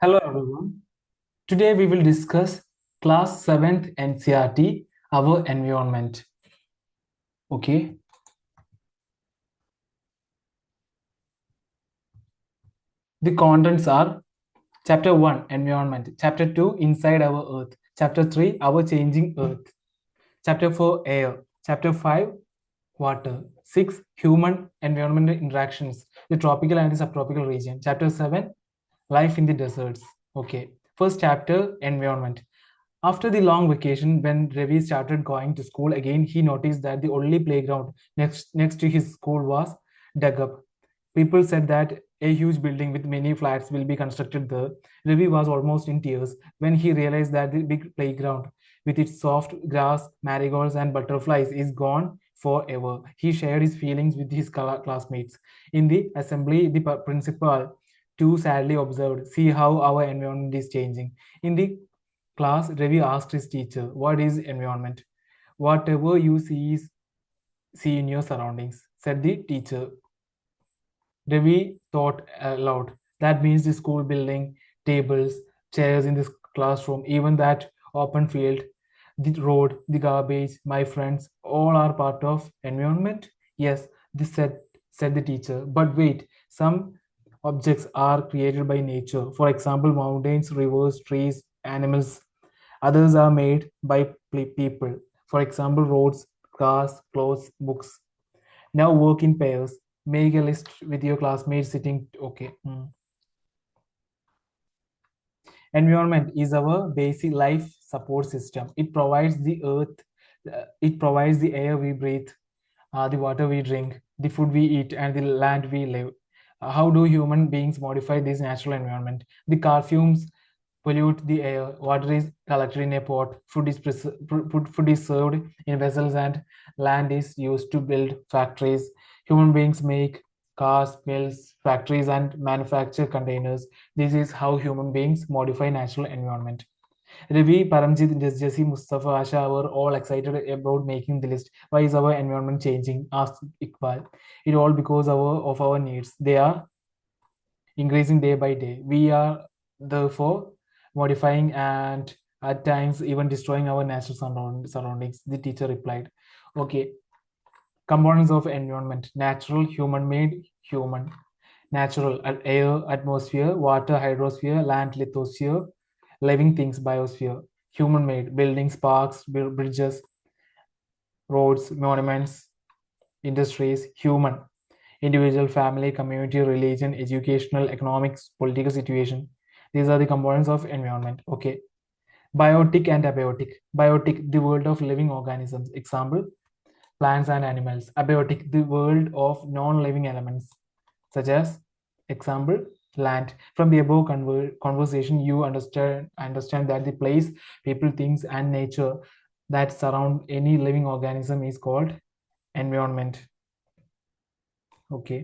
Hello everyone. Today we will discuss class 7th NCERT, our environment. Okay. The contents are Chapter 1, Environment. Chapter 2, Inside Our Earth. Chapter 3, Our Changing Earth. Chapter 4, Air. Chapter 5, Water. 6, Human Environmental Interactions, the tropical and the subtropical region. Chapter 7, Life in the Deserts. Okay. First chapter, Environment. After the long vacation, when Ravi started going to school again, he noticed that the only playground next to his school was dug up. People said that a huge building with many flats will be constructed there. Ravi was almost in tears when he realized that the big playground with its soft grass, marigolds, and butterflies is gone forever. He shared his feelings with his classmates. In the assembly, the principal too sadly observed, "See how our environment is changing." In the class, Ravi asked his teacher, "What is environment?" "Whatever you see in your surroundings," said the teacher. Ravi thought aloud. "That means the school building, tables, chairs in this classroom, even that open field, the road, the garbage, my friends, all are part of environment." "Yes," this said the teacher. "But wait, some objects are created by nature. For example, mountains, rivers, trees, animals. Others are made by people. For example, roads, cars, clothes, books. Now work in pairs. Make a list with your classmates sitting." Okay. Environment is our basic life support system. It provides the earth, it provides the air we breathe, the water we drink, the food we eat, and the land we live. How do human beings modify this natural environment? The car fumes pollute the air, water is collected in a pot, food is served in vessels, and land is used to build factories. Human beings make cars, mills, factories, and manufacture containers. This is how human beings modify natural environment. Ravi, Paramjit, Jesse, Mustafa, Asha were all excited about making the list. "Why is our environment changing?" asked Iqbal. "It all because of our needs. They are increasing day by day. We are therefore modifying and at times even destroying our natural surroundings," the teacher replied. Okay. Components of environment: natural, human made, human. Natural: air, atmosphere, water, hydrosphere, land, lithosphere, living things, biosphere. Human made: buildings, parks, bridges, roads, monuments, industries. Human: individual, family, community, religion, educational, economics, political situation. These are the components of environment. Okay. Biotic and abiotic. Biotic: the world of living organisms. Example: plants and animals. Abiotic: the world of non-living elements, such as, example, land. From the above conversation, you understand that the place, people, things, and nature that surround any living organism is called environment. Okay.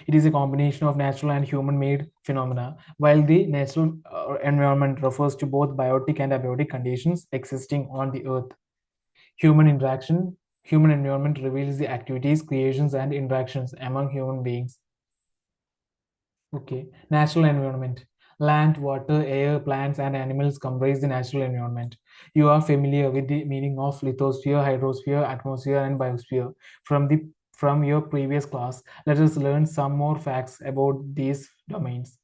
It is a combination of natural and human-made phenomena. While the natural environment refers to both biotic and abiotic conditions existing on the earth. Human interaction, human environment reveals the activities, creations, and interactions among human beings. Okay. Natural environment. Land, water, air, plants, and animals comprise the natural environment. You are familiar with the meaning of lithosphere, hydrosphere, atmosphere, and biosphere from your previous class. Let us learn some more facts about these domains.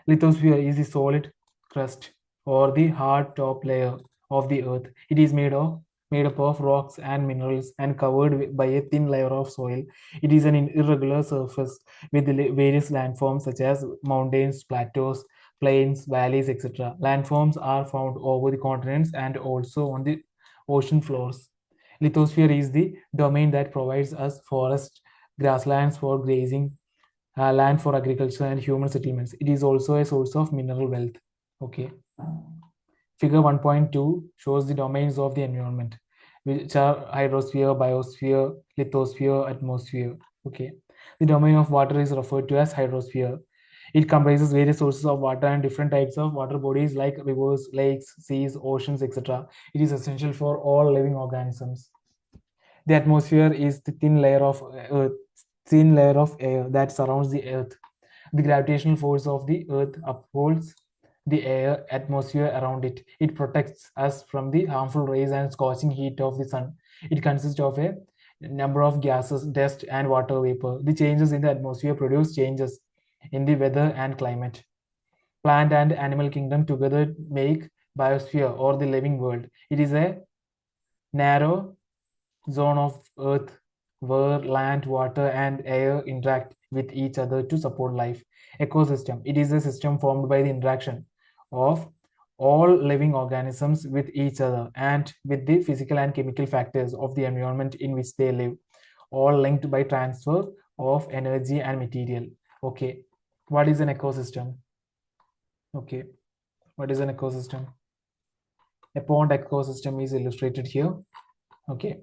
Lithosphere is the solid crust or the hard top layer of the earth. It is made up of rocks and minerals and covered by a thin layer of soil. It is an irregular surface with various landforms such as mountains, plateaus, plains, valleys, etc. Landforms are found over the continents and also on the ocean floors. Lithosphere is the domain that provides us forests, grasslands for grazing, land for agriculture, and human settlements. It is also a source of mineral wealth. Okay. Figure 1.2 shows the domains of the environment, which are hydrosphere, biosphere, lithosphere, atmosphere. Okay. The domain of water is referred to as hydrosphere. It comprises various sources of water and different types of water bodies like rivers, lakes, seas, oceans, etc. It is essential for all living organisms. The atmosphere is the thin layer of air that surrounds the earth. The gravitational force of the earth upholds the air atmosphere around it. It protects us from the harmful rays and scorching heat of the sun. It consists of a number of gases, dust, and water vapor. The changes in the atmosphere produce changes in the weather and climate. Plant and animal kingdom together make biosphere or the living world. It is a narrow zone of earth where land, water, and air interact with each other to support life. Ecosystem. It is a system formed by the interaction of all living organisms with each other and with the physical and chemical factors of the environment in which they live, all linked by transfer of energy and material. Okay, what is an ecosystem? Okay, what is an ecosystem? A pond ecosystem is illustrated here. Okay,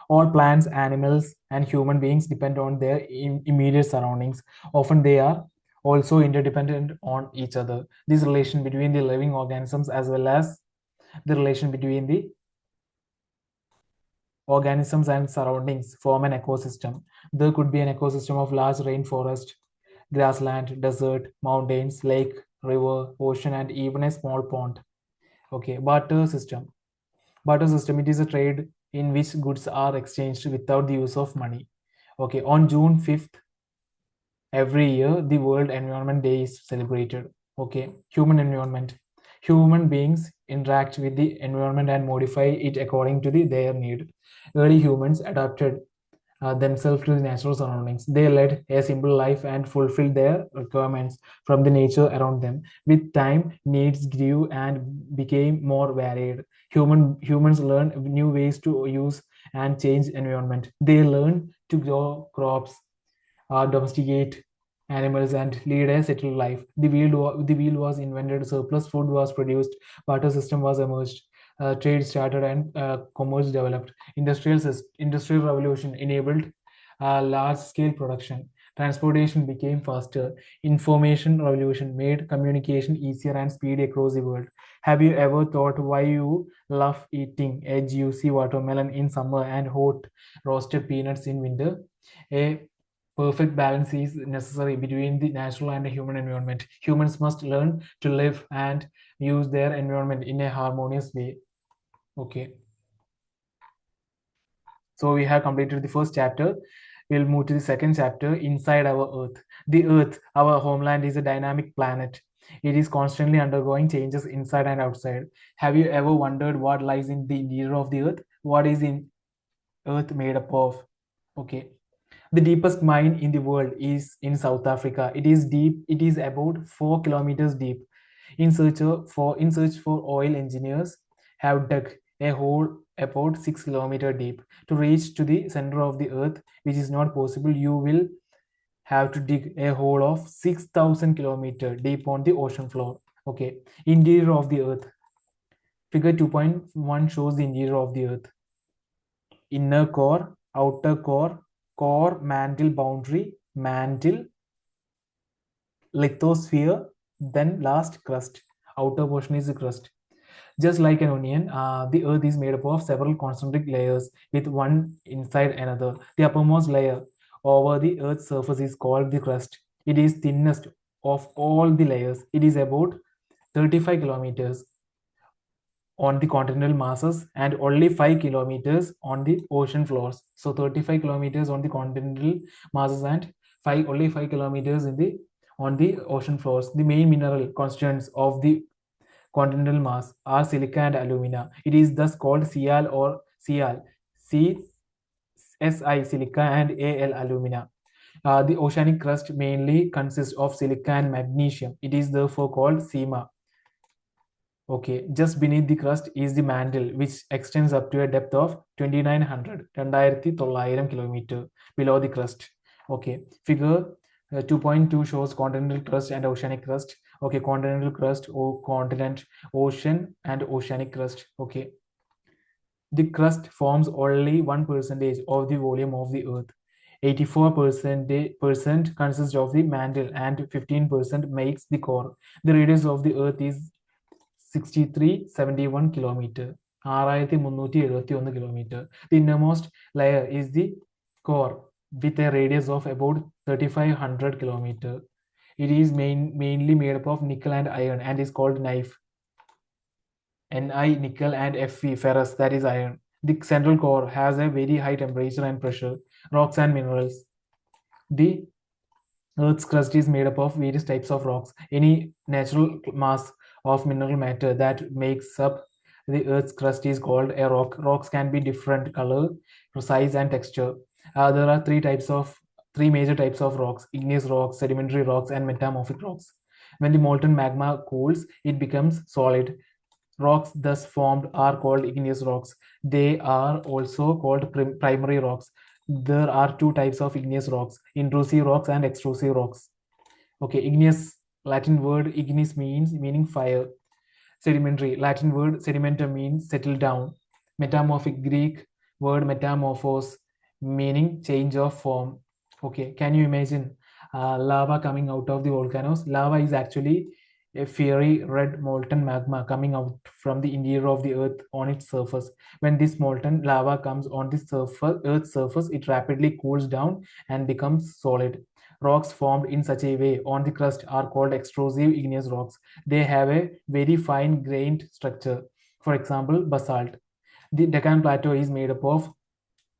all plants, animals, and human beings depend on their immediate surroundings. Often they are also interdependent on each other. This relation between the living organisms as well as the relation between the organisms and surroundings form an ecosystem. There could be an ecosystem of large rainforest, grassland, desert, mountains, lake, river, ocean, and even a small pond. Okay, barter system. Barter system, it is a trade in which goods are exchanged without the use of money. Okay, on June 5th, every year, the World Environment Day is celebrated. Okay, human environment. Human beings interact with the environment and modify it according to their need. Early humans adapted themselves to the natural surroundings. They led a simple life and fulfilled their requirements from the nature around them. With time, needs grew and became more varied. Humans learned new ways to use and change environment. They learned to grow crops, domesticate animals, and lead a settled life. The wheel was invented, surplus food was produced, barter system was emerged, trade started, and commerce developed. Industrial revolution enabled large scale production. Transportation became faster. Information revolution made communication easier and speedy across the world. Have you ever thought why you love eating a juicy watermelon in summer and hot roasted peanuts in winter? A perfect balance is necessary between the natural and the human environment. Humans must learn to live and use their environment in a harmonious way. Okay. So we have completed the first chapter. We'll move to the second chapter, inside our Earth. The Earth, our homeland, is a dynamic planet. It is constantly undergoing changes inside and outside. Have you ever wondered what lies in the interior of the Earth? What is in Earth made up of? Okay. The deepest mine in the world is in South Africa. It is deep. It is about 4 kilometers deep. In search for oil, engineers have dug a hole about 6 kilometers deep. To reach to the center of the earth, which is not possible, you will have to dig a hole of 6,000 kilometers deep on the ocean floor. Okay, interior of the earth. Figure 2.1 shows the interior of the earth. Inner core, outer core, core, mantle, boundary, mantle, lithosphere, then last crust. Outer portion is the crust. Just like an onion, the earth is made up of several concentric layers with one inside another. The uppermost layer over the earth's surface is called the crust. It is thinnest of all the layers. It is about 35 kilometers on the continental masses and only 5 kilometers on the ocean floors. So 35 kilometers on the continental masses and only 5 kilometers in the on the ocean floors. The main mineral constituents of the continental mass are silica and alumina. It is thus called Sial or Sial, CSI silica and Al alumina. The oceanic crust mainly consists of silica and magnesium. It is therefore called SEMA. Okay, just beneath the crust is the mantle, which extends up to a depth of 2900 kilometer below the crust. Okay, figure 2.2 shows continental crust and oceanic crust. Okay, continental crust, continent, ocean, and oceanic crust. Okay, the crust forms only 1% of the volume of the Earth. 84% consists of the mantle and 15% makes the core. The radius of the Earth is 6371 kilometer. 6371 kilometer. The innermost layer is the core with a radius of about 3500 kilometer. It is mainly made up of nickel and iron and is called knife. Ni, nickel, and Fe, ferrous, that is iron. The central core has a very high temperature and pressure. Rocks and minerals. The Earth's crust is made up of various types of rocks. Any natural mass of mineral matter that makes up the Earth's crust is called a rock. Rocks can be different color, size, and texture. There are three major types of rocks: igneous rocks, sedimentary rocks, and metamorphic rocks. When the molten magma cools, it becomes solid. Rocks thus formed are called igneous rocks. They are also called primary rocks. There are two types of igneous rocks: intrusive rocks and extrusive rocks. Okay, igneous, Latin word ignis meaning fire. Sedimentary, Latin word sedimenta means settle down. Metamorphic, Greek word metamorphos, meaning change of form. Okay, can you imagine lava coming out of the volcanoes? Lava is actually a fiery red molten magma coming out from the interior of the earth on its surface. When this molten lava comes on the earth's surface, it rapidly cools down and becomes solid. Rocks formed in such a way on the crust are called extrusive igneous rocks. They have a very fine grained structure. For example, basalt. The Deccan Plateau is made up of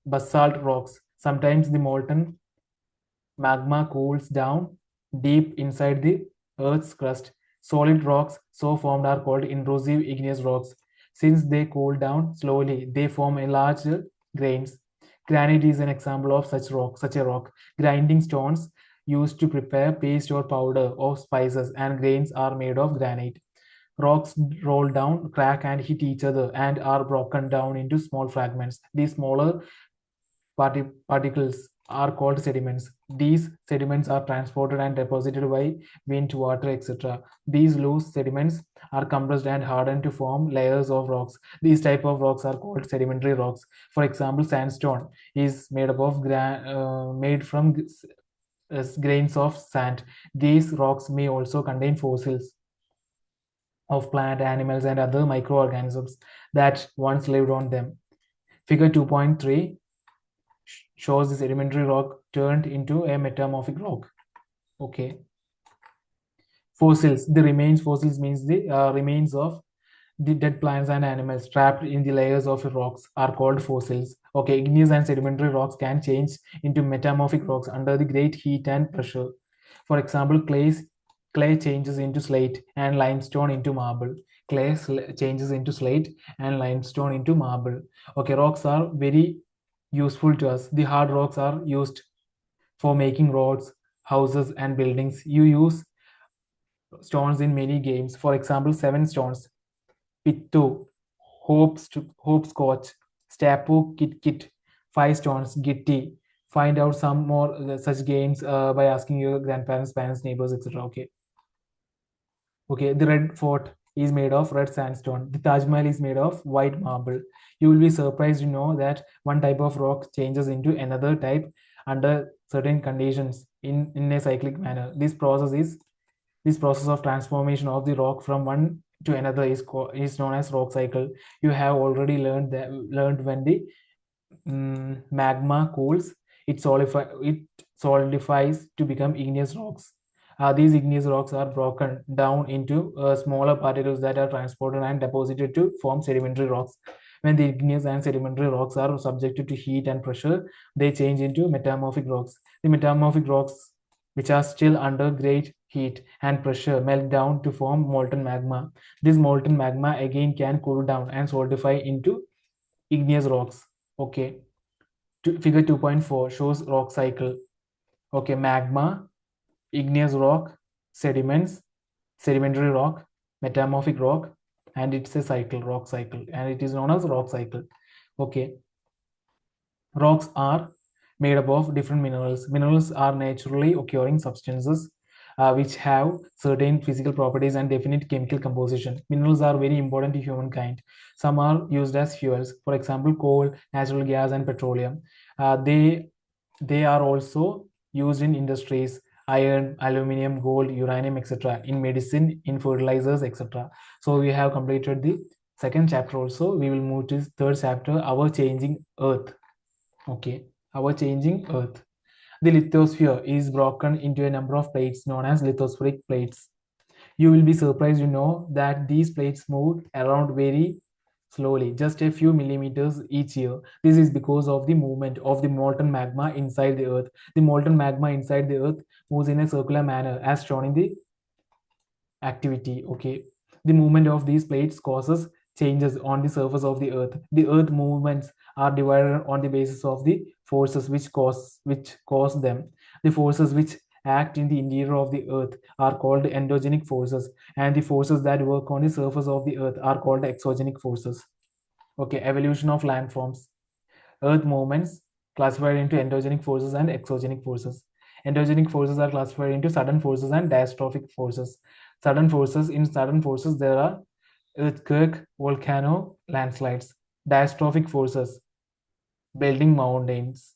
basalt rocks. Sometimes the molten magma cools down deep inside the Earth's crust. Solid rocks so formed are called intrusive igneous rocks. Since they cool down slowly, they form a larger grains. Granite is an example of such a rock. Grinding stones used to prepare paste or powder of spices and grains are made of granite. Rocks roll down, crack, and hit each other and are broken down into small fragments. These smaller particles are called sediments. These sediments are transported and deposited by wind, water, etc. These loose sediments are compressed and hardened to form layers of rocks. These type of rocks are called sedimentary rocks. For example, sandstone is made up of made from grains of sand. These rocks may also contain fossils of plant, animals, and other microorganisms that once lived on them. Figure 2.3 shows the sedimentary rock turned into a metamorphic rock. Okay. Fossils. Fossils means the remains of the dead plants and animals trapped in the layers of rocks are called fossils. Okay, igneous and sedimentary rocks can change into metamorphic rocks under the great heat and pressure. For example, clay changes into slate and limestone into marble. Changes into slate and limestone into marble. Okay, rocks are very useful to us. The hard rocks are used for making roads, houses, and buildings. You use stones in many games. For example, seven stones: Pittu, Hopscotch, Stapu, Kit, five stones, Gitti. Find out some more such games by asking your grandparents, parents, neighbors, etc. Okay. Okay, the Red Fort is made of red sandstone. The Taj Mahal is made of white marble. You will be surprised to know that one type of rock changes into another type under certain conditions in a cyclic manner. This process of transformation of the rock from one to another is known as rock cycle. You have already learned when the magma cools, it solidifies to become igneous rocks. These igneous rocks are broken down into smaller particles that are transported and deposited to form sedimentary rocks. When the igneous and sedimentary rocks are subjected to heat and pressure, they change into metamorphic rocks. The metamorphic rocks, which are still under great heat and pressure, melt down to form molten magma. This molten magma again can cool down and solidify into igneous rocks. Okay. Figure 2.4 shows rock cycle. Okay, magma, igneous rock, sediments, sedimentary rock, metamorphic rock, and it's a rock cycle, and it is known as rock cycle. Okay. Rocks are made up of different minerals. Minerals are naturally occurring substances which have certain physical properties and definite chemical composition. Minerals are very important to humankind. Some are used as fuels. For example, coal, natural gas, and petroleum. They are also used in industries: iron, aluminum, gold, uranium, etc. In medicine, in fertilizers, etc. So we have completed the second chapter. Also, we will move to the third chapter: our changing Earth. Okay, our changing Earth. The lithosphere is broken into a number of plates known as lithospheric plates. You will be surprised to know that these plates move around very slowly, just a few millimeters each year. This is because of the movement of the molten magma inside the earth. The molten magma inside the earth moves in a circular manner as shown in the activity. Okay, the movement of these plates causes changes on the surface of the earth. The earth movements are divided on the basis of the forces which cause them. The forces which act in the interior of the earth are called endogenic forces, and the forces that work on the surface of the earth are called exogenic forces. Okay, evolution of landforms. Earth movements classified into endogenic forces and exogenic forces. Endogenic forces are classified into sudden forces and diastrophic forces. Sudden forces, there are earthquake, volcano, landslides. Diastrophic forces, building mountains.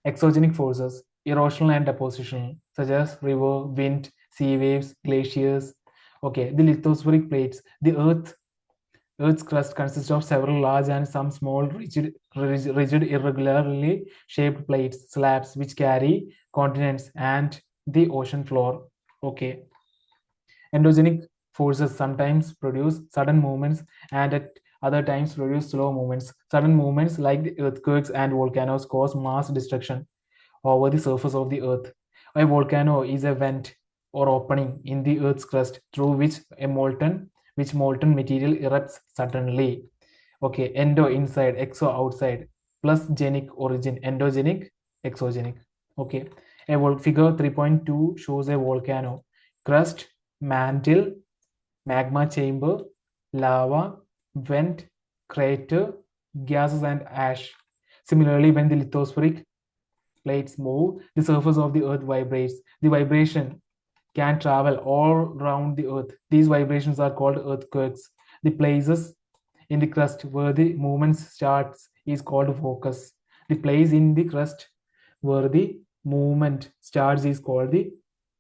Exogenic forces, erosional and depositional, such as river, wind, sea waves, glaciers. Okay, the lithospheric plates. The Earth's crust consists of several large and some small, rigid, irregularly shaped plates, slabs, which carry continents and the ocean floor. Okay. Endogenic forces sometimes produce sudden movements and at other times produce slow movements. Sudden movements like the earthquakes and volcanoes cause mass destruction over the surface of the earth. A volcano is a vent or opening in the earth's crust through which molten material erupts suddenly. Okay, endo inside, exo outside, plus genic origin, endogenic, exogenic. Okay, figure 3.2 shows a volcano, crust, mantle, magma chamber, lava, vent, crater, gases, and ash. Similarly, when the lithospheric plates move, the surface of the earth vibrates. The vibration can travel all around the earth. These vibrations are called earthquakes. The places in the crust where the movement starts is called focus. The place in the crust where the movement starts is called the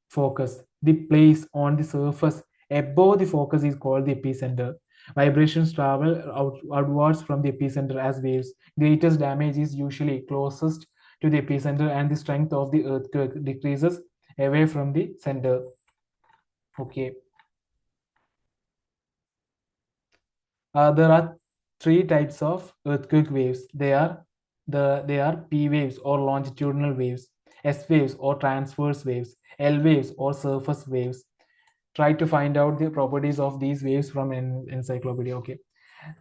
focus. The place on the surface above the focus is called the epicenter. Vibrations travel outwards from the epicenter as waves. Greatest damage is usually closest to the epicenter, and the strength of the earthquake decreases away from the center. Okay. There are three types of earthquake waves. They are P waves or longitudinal waves, S waves or transverse waves, L waves or surface waves. Try to find out the properties of these waves from an encyclopedia. Okay.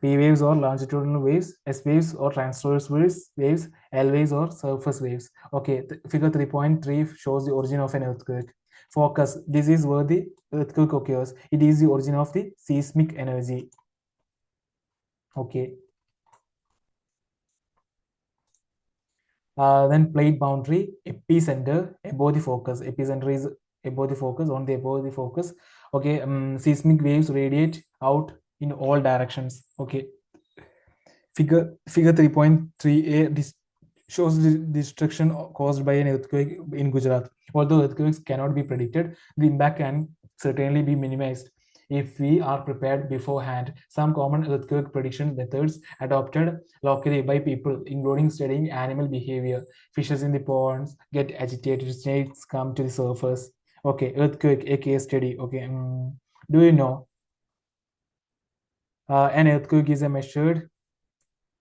P waves or longitudinal waves, S waves or transverse waves, L waves or surface waves. Okay, figure 3.3 shows the origin of an earthquake. Focus. This is where the earthquake occurs. It is the origin of the seismic energy. Okay. Then plate boundary, epicenter above the focus. Epicenter is above the focus, on the above the focus. Okay, seismic waves radiate out in all directions. Okay, figure 3.3a, this shows the destruction caused by an earthquake in Gujarat. Although earthquakes cannot be predicted, the impact can certainly be minimized if we are prepared beforehand. Some common earthquake prediction methods adopted locally by people, including studying animal behavior. Fishes in the ponds get agitated, snakes come to the surface. Okay, earthquake, a case study. Okay, do you know an earthquake is a measured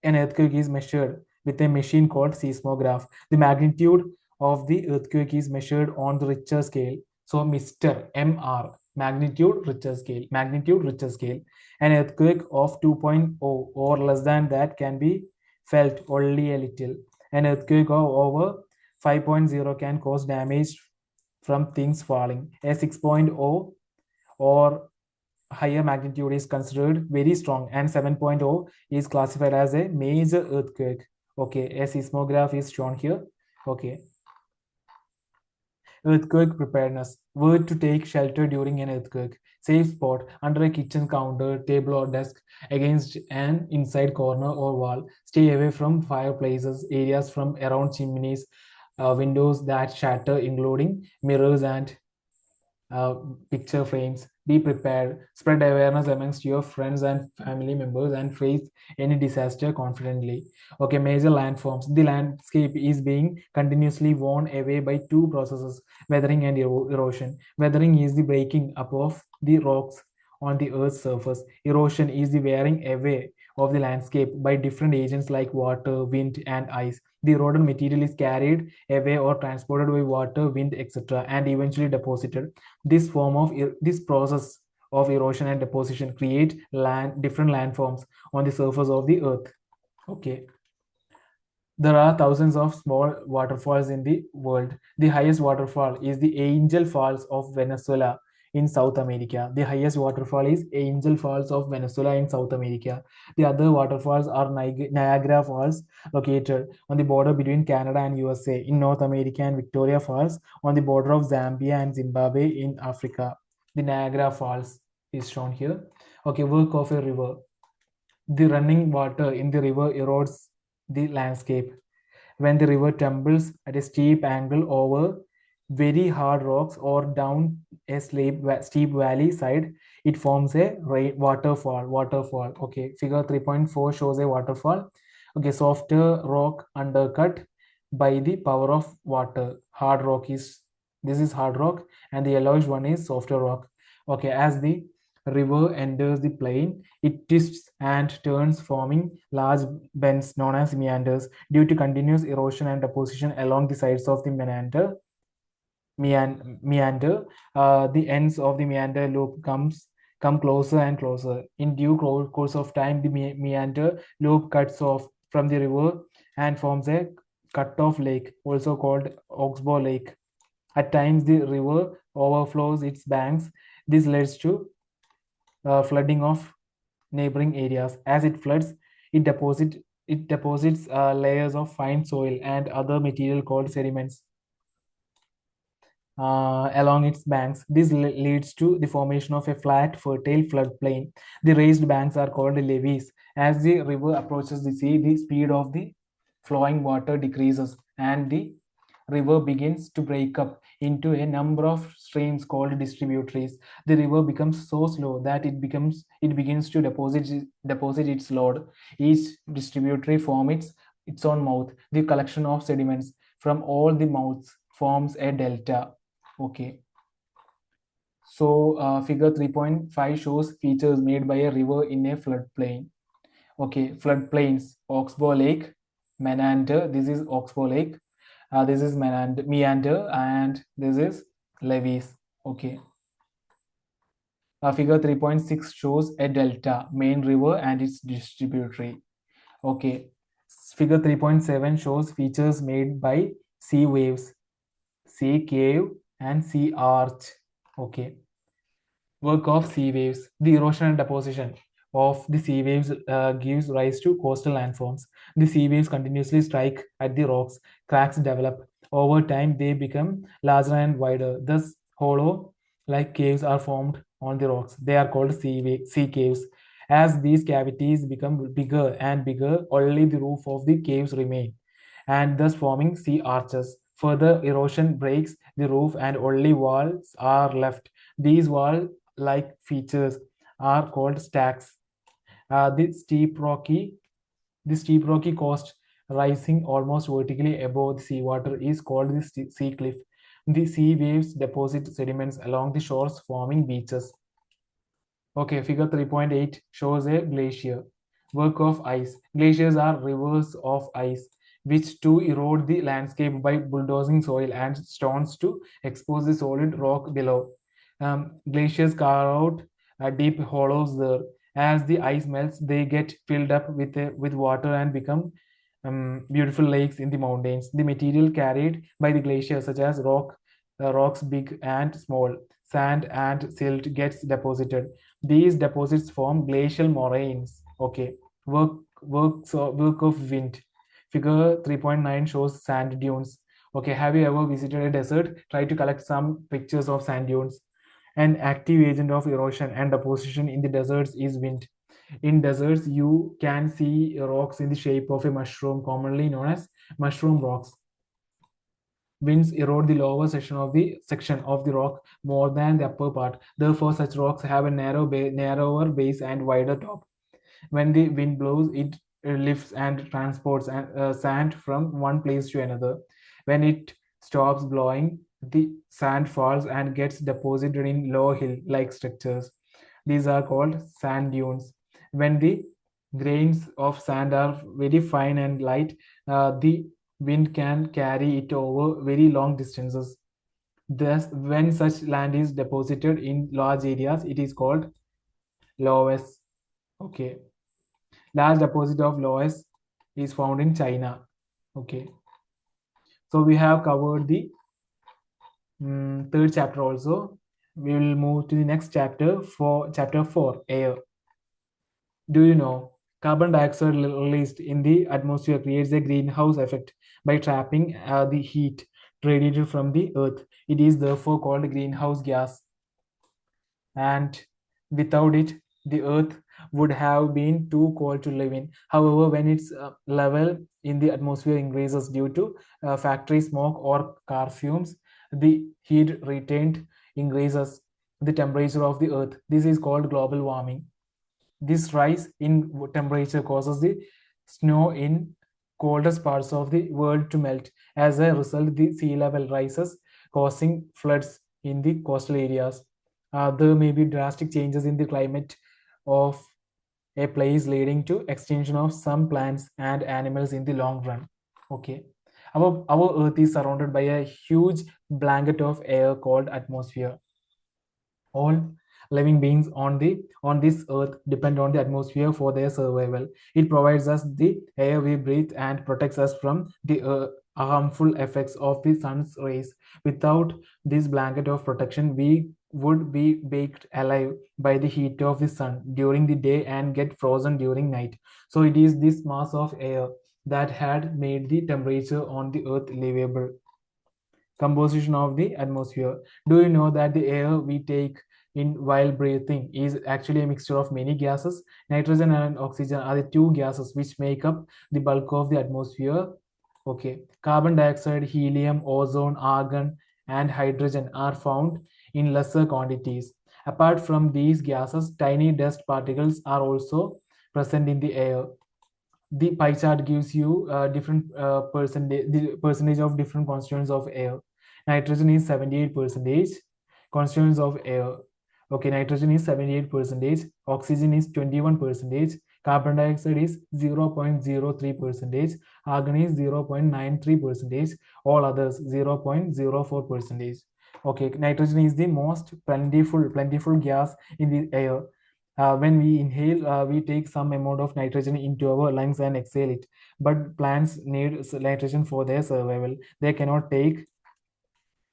an earthquake is measured with a machine called seismograph. The magnitude of the earthquake is measured on the Richter scale. So, Mr. MR, magnitude Richter scale. An earthquake of 2.0 or less than that can be felt only a little. An earthquake of over 5.0 can cause damage from things falling. A 6.0 or higher magnitude is considered very strong, and 7.0 is classified as a major earthquake. Okay, a seismograph is shown here. Okay, earthquake preparedness. Where to take shelter during an earthquake. Safe spot under a kitchen counter, table or desk, against an inside corner or wall. Stay away from fireplaces, areas from around chimneys, windows that shatter, including mirrors and uh, picture frames. Be prepared. Spread awareness amongst your friends and family members and face any disaster confidently. Okay, major landforms. The landscape is being continuously worn away by two processes, weathering and erosion. Weathering is the breaking up of the rocks on the Earth's surface. Erosion is the wearing away of the landscape by different agents like water, wind, and ice. The eroded material is carried away or transported by water, wind, etc., and eventually deposited. This process of erosion and deposition create different landforms on the surface of the Earth. Okay. There are thousands of small waterfalls in the world. The highest waterfall is the Angel Falls of Venezuela in South America. The highest waterfall is Angel Falls of Venezuela in South America. The other waterfalls are Niagara Falls, located on the border between Canada and USA in North America, and Victoria Falls on the border of Zambia and Zimbabwe in Africa. The Niagara Falls is shown here. Okay, work of a river. The running water in the river erodes the landscape. When the river tumbles at a steep angle over very hard rocks or down a steep valley side, it forms a waterfall. Waterfall. Okay, figure 3.4 shows a waterfall. Okay, softer rock undercut by the power of water. Hard rock is this is hard rock, and the yellowish one is softer rock. Okay, as the river enters the plain, it twists and turns, forming large bends known as meanders. Due to continuous erosion and deposition along the sides of the meander, the ends of the meander loop come closer and closer. In due course of time, the meander loop cuts off from the river and forms a cut-off lake, also called Oxbow Lake. At times, the river overflows its banks. This leads to flooding of neighboring areas. As it floods, it deposits layers of fine soil and other material called sediments along its banks. This leads to the formation of a flat, fertile floodplain. The raised banks are called levees. As the river approaches the sea, the speed of the flowing water decreases and the river begins to break up into a number of streams called distributaries. The river becomes so slow that it begins to deposit its load. Each distributary forms its own mouth. The collection of sediments from all the mouths forms a delta. Okay. So figure 3.5 shows features made by a river in a floodplain. Okay, floodplains, Oxbow Lake, Menander, this is Oxbow Lake, this is Meander, and this is levees. Okay. Figure 3.6 shows a delta, main river and its distributary. Okay. Figure 3.7 shows features made by sea waves, sea cave, and sea arch. Okay. Work of sea waves. The erosion and deposition of the sea waves gives rise to coastal landforms. The sea waves continuously strike at the rocks. Cracks develop. Over time, they become larger and wider. Thus, hollow like caves are formed on the rocks. They are called sea caves. As these cavities become bigger and bigger, only the roof of the caves remain, and thus forming sea arches. Further erosion breaks the roof and only walls are left. These wall-like features are called stacks. Uh, the steep rocky the steep rocky coast rising almost vertically above the seawater is called the sea cliff. The sea waves deposit sediments along the shores, forming beaches. Okay, figure 3.8 shows a glacier. Work of ice. Glaciers are rivers of ice, which to erode the landscape by bulldozing soil and stones to expose the solid rock below. Glaciers carve out deep hollows there. As the ice melts, they get filled up with water and become beautiful lakes in the mountains. The material carried by the glaciers, such as rocks big and small, sand and silt, gets deposited. These deposits form glacial moraines. Okay, work of wind. Figure 3.9 shows sand dunes. Okay, have you ever visited a desert? Try to collect some pictures of sand dunes. An active agent of erosion and deposition in the deserts is wind. In deserts, you can see rocks in the shape of a mushroom, commonly known as mushroom rocks. Winds erode the lower section of the rock more than the upper part. Therefore, such rocks have a narrower base and wider top. When the wind blows, it lifts and transports sand from one place to another. When it stops blowing, the sand falls and gets deposited in low hill-like structures. These are called sand dunes. When the grains of sand are very fine and light, the wind can carry it over very long distances. Thus, when such land is deposited in large areas, it is called loess. Okay. Large deposit of loess is found in China. Okay. So we have covered the third chapter also. We will move to the next chapter for chapter 4, air. Do you know carbon dioxide released in the atmosphere creates a greenhouse effect by trapping the heat radiated from the earth. It is therefore called greenhouse gas, and without it, the earth would have been too cold to live in. However, when its level in the atmosphere increases due to factory smoke or car fumes, the heat retained increases the temperature of the earth. This is called global warming. This rise in temperature causes the snow in coldest parts of the world to melt. As a result, the sea level rises, causing floods in the coastal areas. There may be drastic changes in the climate of a place, leading to extinction of some plants and animals in the long run. Okay. Our earth is surrounded by a huge blanket of air called atmosphere. All living beings on this earth depend on the atmosphere for their survival. It provides us the air we breathe and protects us from the harmful effects of the sun's rays. Without this blanket of protection, we would be baked alive by the heat of the sun during the day and get frozen during night. So it is this mass of air that had made the temperature on the earth livable. Composition of the atmosphere. Do you know that the air we take in while breathing is actually a mixture of many gases? Nitrogen and oxygen are the two gases which make up the bulk of the atmosphere. Okay. Carbon dioxide, helium, ozone, argon, and hydrogen are found in lesser quantities. Apart from these gases, tiny dust particles are also present in the air. The pie chart gives you different percentage, the percentage of different constituents of air. Nitrogen is 78 percentage constituents of air. Okay, nitrogen is 78 percentage, oxygen is 21 percentage, carbon dioxide is 0.03 percentage, argon is 0.93 percentage, all others 0.04 percentage. Okay, nitrogen is the most plentiful gas in the air. When we inhale, we take some amount of nitrogen into our lungs and exhale it. But plants need nitrogen for their survival. They cannot take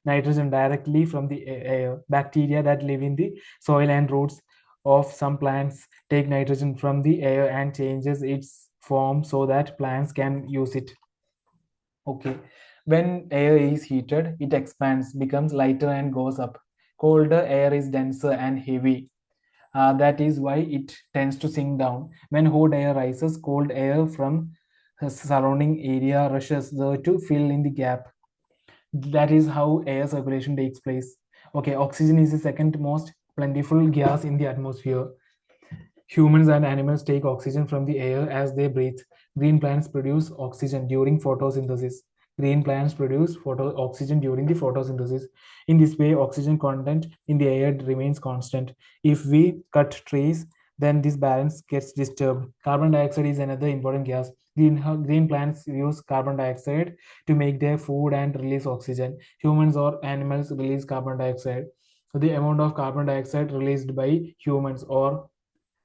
nitrogen directly from the air. Bacteria that live in the soil and roots of some plants take nitrogen from the air and changes its form so that plants can use it. Okay. When air is heated, it expands, becomes lighter and goes up. Colder air is denser and heavy. That is why it tends to sink down. When hot air rises, cold air from surrounding area rushes there to fill in the gap. That is how air circulation takes place. Okay, oxygen is the second most plentiful gas in the atmosphere. Humans and animals take oxygen from the air as they breathe. Green plants produce oxygen during photosynthesis. Green plants produce oxygen during the photosynthesis. In this way, oxygen content in the air remains constant. If we cut trees, then this balance gets disturbed. Carbon dioxide is another important gas. Green plants use carbon dioxide to make their food and release oxygen. Humans or animals release carbon dioxide. So the amount of carbon dioxide released by humans or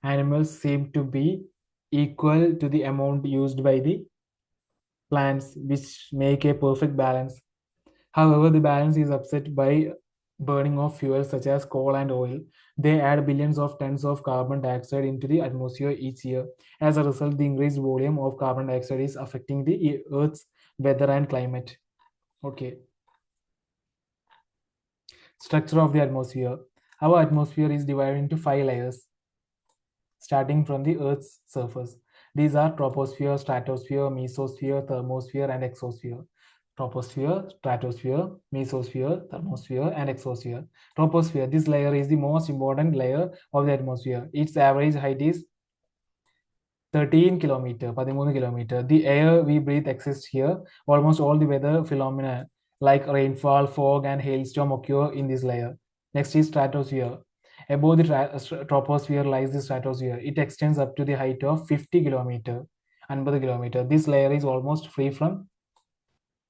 animals seem to be equal to the amount used by the plants, which make a perfect balance. However, the balance is upset by burning of fuels such as coal and oil. They add billions of tons of carbon dioxide into the atmosphere each year. As a result, the increased volume of carbon dioxide is affecting the Earth's weather and climate. Okay. Structure of the atmosphere. Our atmosphere is divided into 5 layers, starting from the Earth's surface. These are troposphere, stratosphere, mesosphere, thermosphere, and exosphere. Troposphere, stratosphere, mesosphere, thermosphere, and exosphere. Troposphere, this layer is the most important layer of the atmosphere. Its average height is 13 kilometer, 13 kilometer. The air we breathe exists here. Almost all the weather phenomena like rainfall, fog, and hailstorm occur in this layer. Next is stratosphere. Above the troposphere lies the stratosphere. It extends up to the height of 50 kilometer, 50 kilometer. This layer is almost free from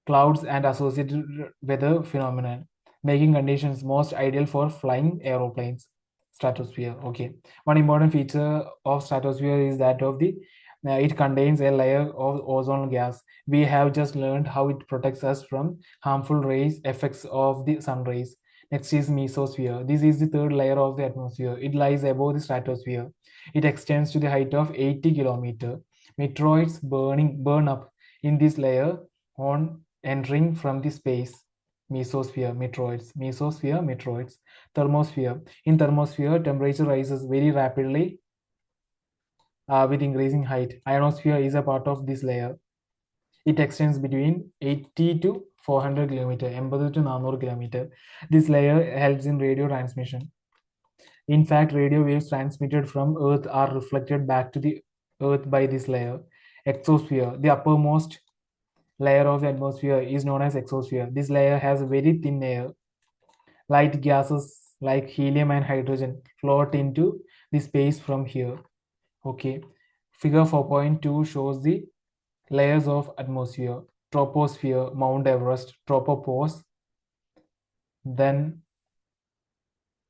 clouds and associated weather phenomena, making conditions most ideal for flying aeroplanes. Stratosphere. Okay. One important feature of stratosphere is that of the it contains a layer of ozone gas. We have just learned how it protects us from harmful rays effects of the sun rays. Next is mesosphere. This is the third layer of the atmosphere. It lies above the stratosphere. It extends to the height of 80 kilometer. Meteoroids burn up in this layer on entering from the space. Mesosphere, meteoroids. Thermosphere. In thermosphere, temperature rises very rapidly with increasing height. Ionosphere is a part of this layer. It extends between 80 to 400 kilometer, 80 to 400 kilometer. This layer helps in radio transmission. In fact, radio waves transmitted from Earth are reflected back to the Earth by this layer. Exosphere, the uppermost layer of the atmosphere, is known as exosphere. This layer has a very thin air. Light gases like helium and hydrogen float into the space from here. Okay. Figure 4.2 shows the layers of atmosphere. Troposphere, Mount Everest, tropopause, then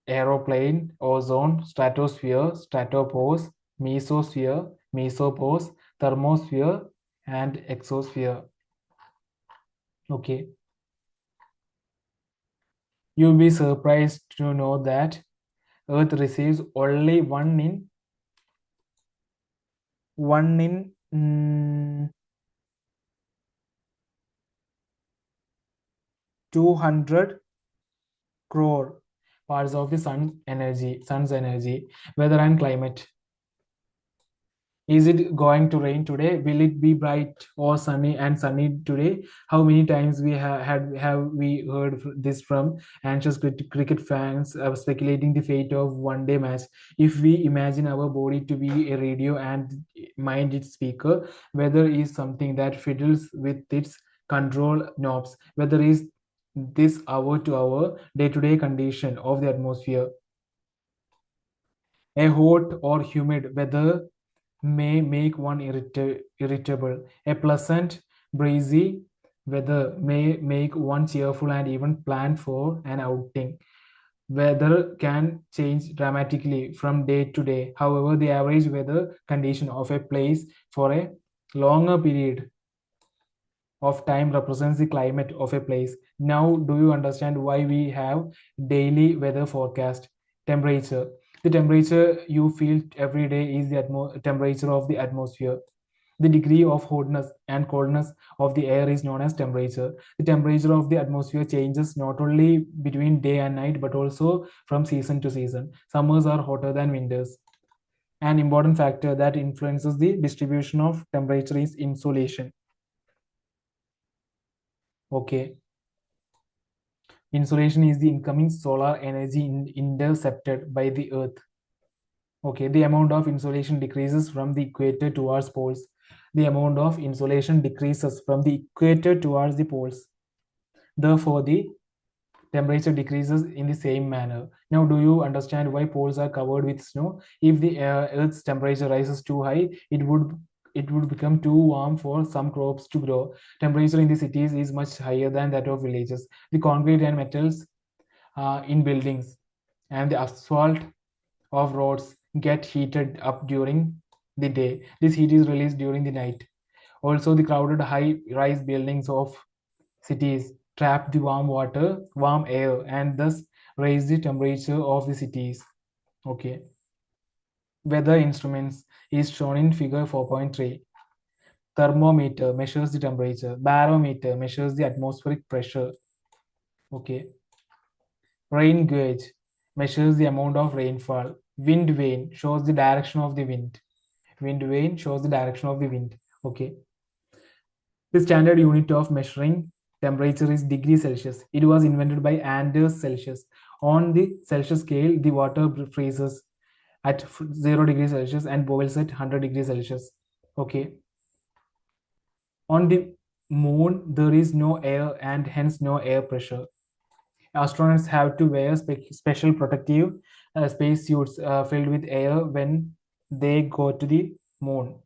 aeroplane, ozone, stratosphere, stratopause, mesosphere, mesopause, thermosphere, and exosphere. Okay. You'll be surprised to know that Earth receives only one in 200 crore parts of the sun's energy. Weather and climate. Is it going to rain today? Will it be bright or sunny and sunny today? How many times we have we heard this from anxious cricket fans speculating the fate of one day match? If we imagine our body to be a radio and mind its speaker, weather is something that fiddles with its control knobs. Weather is this hour to hour, day to day condition of the atmosphere. A hot or humid weather may make one irritable. A pleasant, breezy weather may make one cheerful and even plan for an outing. Weather can change dramatically from day to day. However, the average weather condition of a place for a longer period of time represents the climate of a place. Now, do you understand why we have daily weather forecast? Temperature. The temperature you feel every day is the temperature of the atmosphere. The degree of hotness and coldness of the air is known as temperature. The temperature of the atmosphere changes not only between day and night but also from season to season. Summers are hotter than winters. An important factor that influences the distribution of temperature is insolation. Okay. Insolation is the incoming solar energy intercepted by the Earth. Okay, the amount of insolation decreases from the equator towards poles. The amount of insolation decreases from the equator towards the poles. Therefore, the temperature decreases in the same manner. Now, do you understand why poles are covered with snow? If the Earth's temperature rises too high, it would become too warm for some crops to grow. Temperature in the cities is much higher than that of villages. The concrete and metals in buildings and the asphalt of roads get heated up during the day. This heat is released during the night. Also, the crowded high-rise buildings of cities trap the warm air, and thus raise the temperature of the cities. Okay. Weather instruments is shown in figure 4.3. Thermometer measures the temperature. Barometer measures the atmospheric pressure. Okay. Rain gauge measures the amount of rainfall. Wind vane shows the direction of the wind. Wind vane shows the direction of the wind. Okay. The standard unit of measuring temperature is degree Celsius. It was invented by Anders Celsius. On the Celsius scale, the water freezes at 0 degrees Celsius and boils at 100 degrees Celsius. Okay. On the moon, there is no air and hence no air pressure. Astronauts have to wear special protective space suits filled with air when they go to the moon.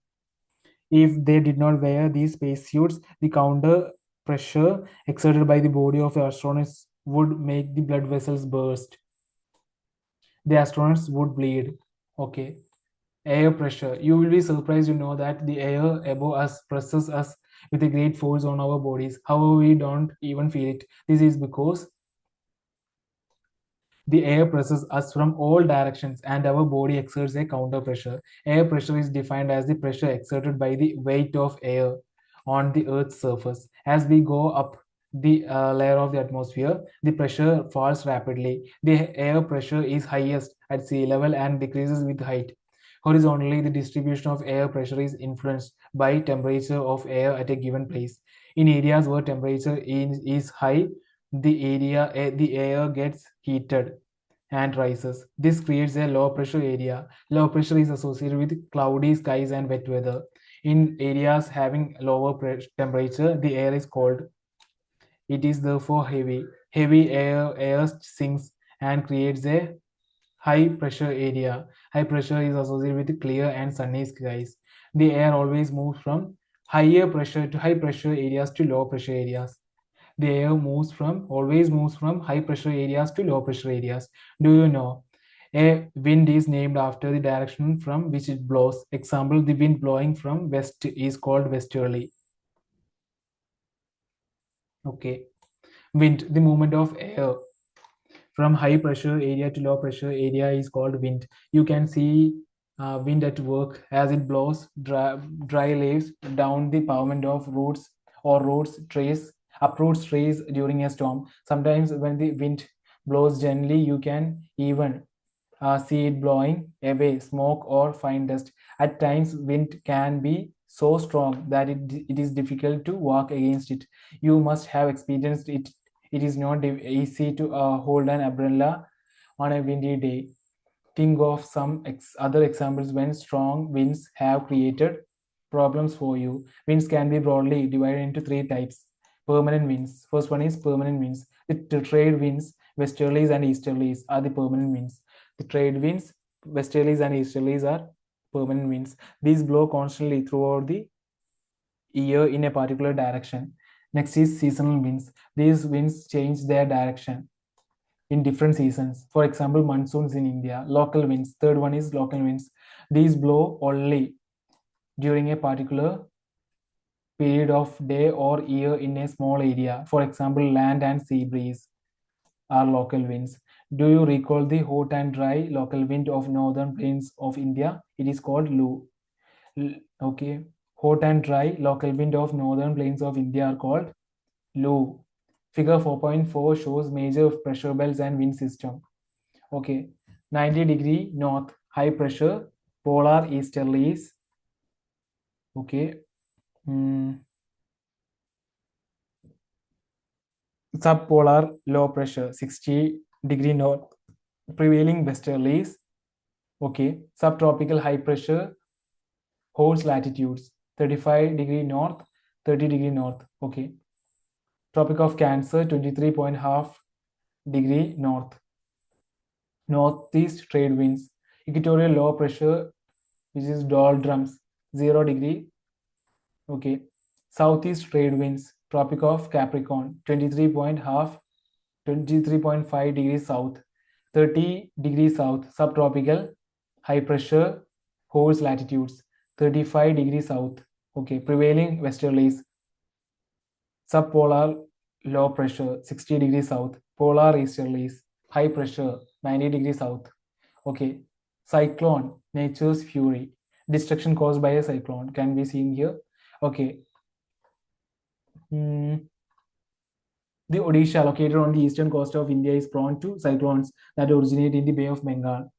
If they did not wear these spacesuits, the counter pressure exerted by the body of the astronauts would make the blood vessels burst. The astronauts would bleed. Okay. Air pressure. You will be surprised to know that the air above us presses us with a great force on our bodies. However, we don't even feel it. This is because the air presses us from all directions and our body exerts a counter pressure. Air pressure is defined as the pressure exerted by the weight of air on the Earth's surface. As we go up the layer of the atmosphere, the pressure falls rapidly. The air pressure is highest at sea level and decreases with height. Horizontally, the distribution of air pressure is influenced by temperature of air at a given place. In areas where temperature is high, the air gets heated and rises. This creates a low pressure area. Low pressure is associated with cloudy skies and wet weather. In areas having lower temperature, the air is cold. It is therefore heavy. Heavy air sinks and creates a high pressure area. High pressure is associated with clear and sunny skies. The air always moves from higher pressure to high pressure areas to low pressure areas. The air always moves from high pressure areas to low pressure areas. Do you know? A wind is named after the direction from which it blows. Example, the wind blowing from west is called westerly. Okay. Wind, the movement of air from high pressure area to low pressure area is called wind. You can see wind at work as it blows dry leaves down the pavement of roads or roads trees, uproots trees during a storm. Sometimes when the wind blows gently, you can even see it blowing away smoke or fine dust. At times, wind can be so strong that it is difficult to walk against it. You must have experienced it. It is not easy to hold an umbrella on a windy day. Think of some other examples when strong winds have created problems for you. Winds can be broadly divided into three types. Permanent winds. First one is permanent winds. The trade winds, westerlies and easterlies are the permanent winds. The trade winds, westerlies and easterlies are permanent winds. These blow constantly throughout the year in a particular direction. Next is seasonal winds. These winds change their direction in different seasons. For example, monsoons in India. Local winds. Third one is local winds. These blow only during a particular period of day or year in a small area. For example, land and sea breeze are local winds. Do you recall the hot and dry local wind of northern plains of India? It is called Lu. Okay. Hot and dry local wind of northern plains of India are called Lu. Figure 4.4 shows major pressure belts and wind system. Okay. 90-degree north, high pressure, polar easterlies. Okay. Subpolar low pressure, 60-degree north, prevailing westerlies. Okay. Subtropical high pressure holds latitudes, 35-degree north, 30-degree north. Okay. Tropic of Cancer, 23.5 degree north. Northeast trade winds. Equatorial low pressure, which is doldrums, 0 degree. Okay. Southeast trade winds. Tropic of Capricorn, 23.5 degrees south, 30 degrees south. Subtropical high pressure holds latitudes, 35 degrees south. Okay. Prevailing westerlies. Subpolar low pressure, 60 degrees south. Polar easterlies, high pressure, 90 degrees south. Okay. Cyclone, nature's fury. Destruction caused by a cyclone can be seen here. Okay. The Odisha, located on the eastern coast of India, is prone to cyclones that originate in the Bay of Bengal.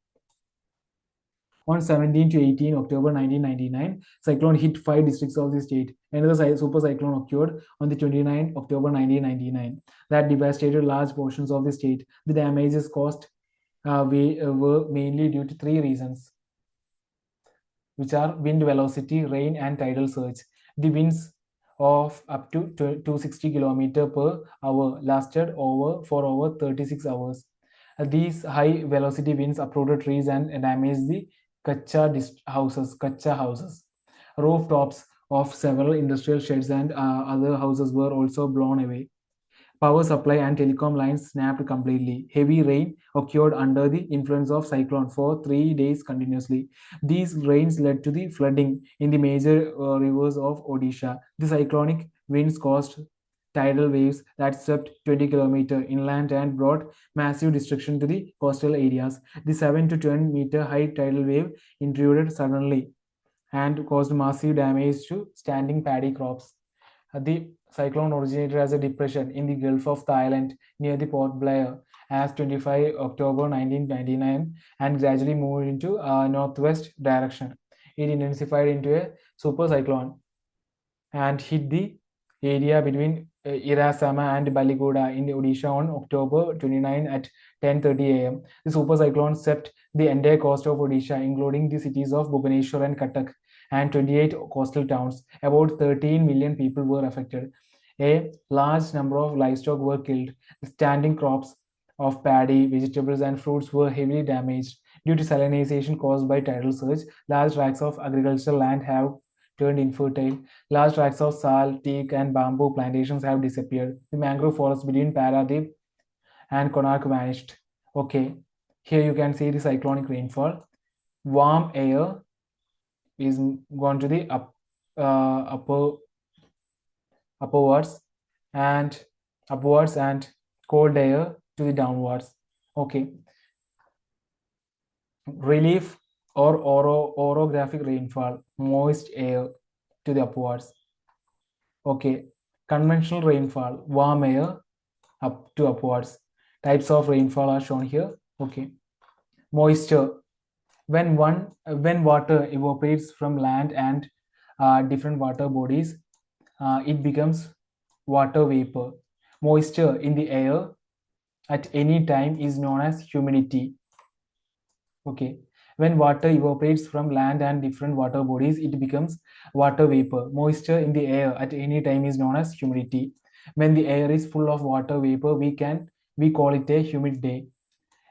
On 17 to 18 October 1999, cyclone hit 5 districts of the state. Another super cyclone occurred on the 29th October 1999 that devastated large portions of the state. The damages caused were mainly due to three reasons, which are wind velocity, rain, and tidal surge. The winds of up to 260 km per hour lasted for over 36 hours. These high velocity winds uprooted trees and damaged the kacha houses. Rooftops of several industrial sheds and other houses were also blown away. Power supply and telecom lines snapped completely. Heavy rain occurred under the influence of cyclone for 3 days continuously. These rains led to the flooding in the major rivers of Odisha. The cyclonic winds caused tidal waves that swept 20 kilometers inland and brought massive destruction to the coastal areas. The 7 to 10-meter high tidal wave intruded suddenly and caused massive damage to standing paddy crops. The cyclone originated as a depression in the Gulf of Thailand near the Port Blair as 25 October 1999 and gradually moved into a northwest direction. It intensified into a super cyclone and hit the area between Irasama and Ballygoda in Odisha on October 29 at 10:30 a.m. The super cyclone swept the entire coast of Odisha, including the cities of Bhubaneswar and Cuttack, and 28 coastal towns. About 13 million people were affected. A large number of livestock were killed. Standing crops of paddy, vegetables, and fruits were heavily damaged. Due to salinization caused by tidal surge, large tracts of agricultural land have turned infertile. Large tracts of sal, teak, and bamboo plantations have disappeared. The mangrove forest between Paradip and Konark vanished. Okay, here you can see the cyclonic rainfall. Warm air is gone to the upwards and upwards, and cold air to the downwards. Okay, relief or orographic rainfall, moist air to the upwards. Okay, conventional rainfall, warm air up to upwards. Types of rainfall are shown here. Okay, moisture, when water evaporates from land and different water bodies, it becomes water vapor. Moisture in the air at any time is known as humidity. Okay, when water evaporates from land and different water bodies, it becomes water vapor. Moisture in the air at any time is known as humidity. When the air is full of water vapor, we call it a humid day.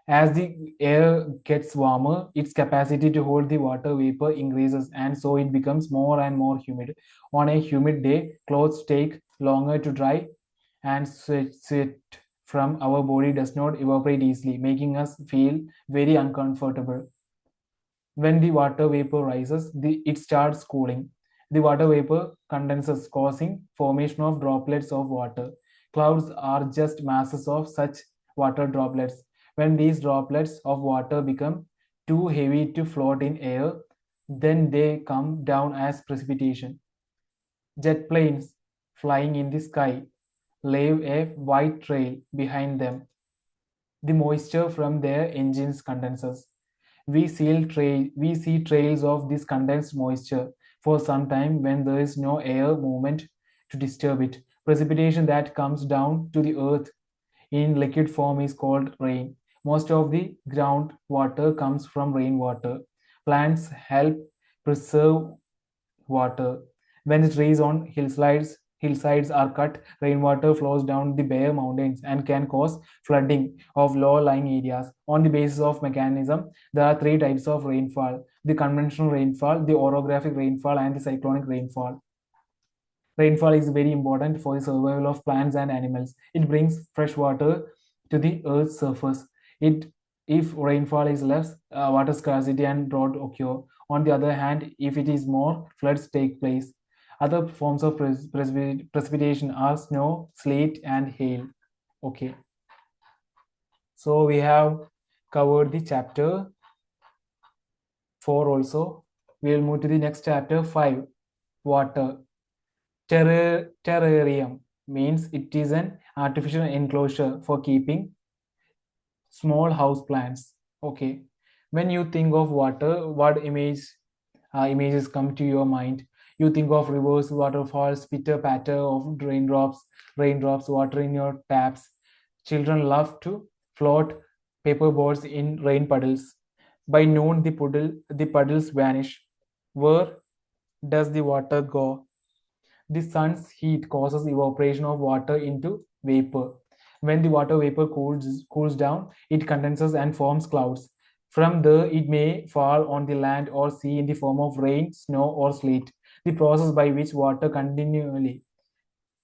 As the air gets warmer, its capacity to hold the water vapor increases, and so it becomes more and more humid. On a humid day, clothes take longer to dry, and sweat from our body does not evaporate easily, making us feel very uncomfortable. When the water vapor rises, it starts cooling. The water vapor condenses, causing formation of droplets of water. Clouds are just masses of such water droplets. When these droplets of water become too heavy to float in air, then they come down as precipitation. Jet planes flying in the sky leave a white trail behind them. The moisture from their engines condenses. We see trails of this condensed moisture for some time when there is no air movement to disturb it. Precipitation that comes down to the earth in liquid form is called rain. Most of the groundwater comes from rainwater. Plants help preserve water. When the trees on hillsides are cut, rainwater flows down the bare mountains and can cause flooding of low-lying areas. On the basis of mechanism, there are three types of rainfall: the conventional rainfall, the orographic rainfall, and the cyclonic rainfall. Rainfall is very important for the survival of plants and animals. It brings fresh water to the earth's surface. It If rainfall is less, water scarcity and drought occur. On the other hand, if it is more, floods take place. Other forms of precipitation are snow, sleet, and hail. Okay, so we have covered the chapter 4 also. We will move to the next chapter 5, water. Terrarium means it is an artificial enclosure for keeping small house plants. Okay, When you think of water, what images come to your mind? You think of rivers, waterfalls, pitter patter of raindrops, water in your taps. Children love to float paperboards in rain puddles. By noon, the puddles vanish. Where does the water go? The sun's heat causes evaporation of water into vapor. When the water vapor cools down, it condenses and forms clouds. From there, it may fall on the land or sea in the form of rain, snow, or sleet. The process by which water continually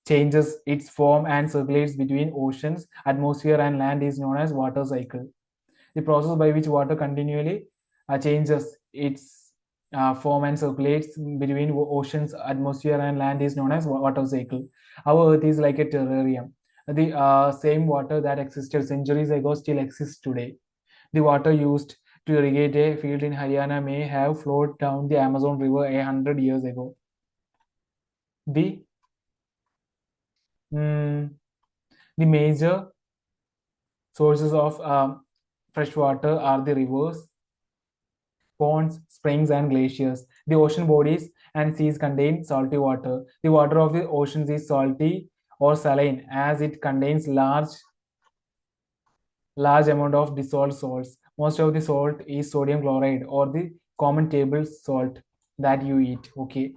changes its form and circulates between oceans, atmosphere, and land is known as water cycle. The process by which water continually changes its form and circulates between oceans, atmosphere, and land is known as water cycle. Our Earth is like a terrarium. The same water that existed centuries ago still exists today. The water used to irrigate a field in Haryana may have flowed down the Amazon River 100 years ago. The mm, the major sources of fresh water are the rivers, ponds, springs, and glaciers. The ocean bodies and seas contain salty water. The water of the oceans is salty or saline as it contains large amount of dissolved salts. Most of the salt is sodium chloride or the common table salt that you eat. Okay.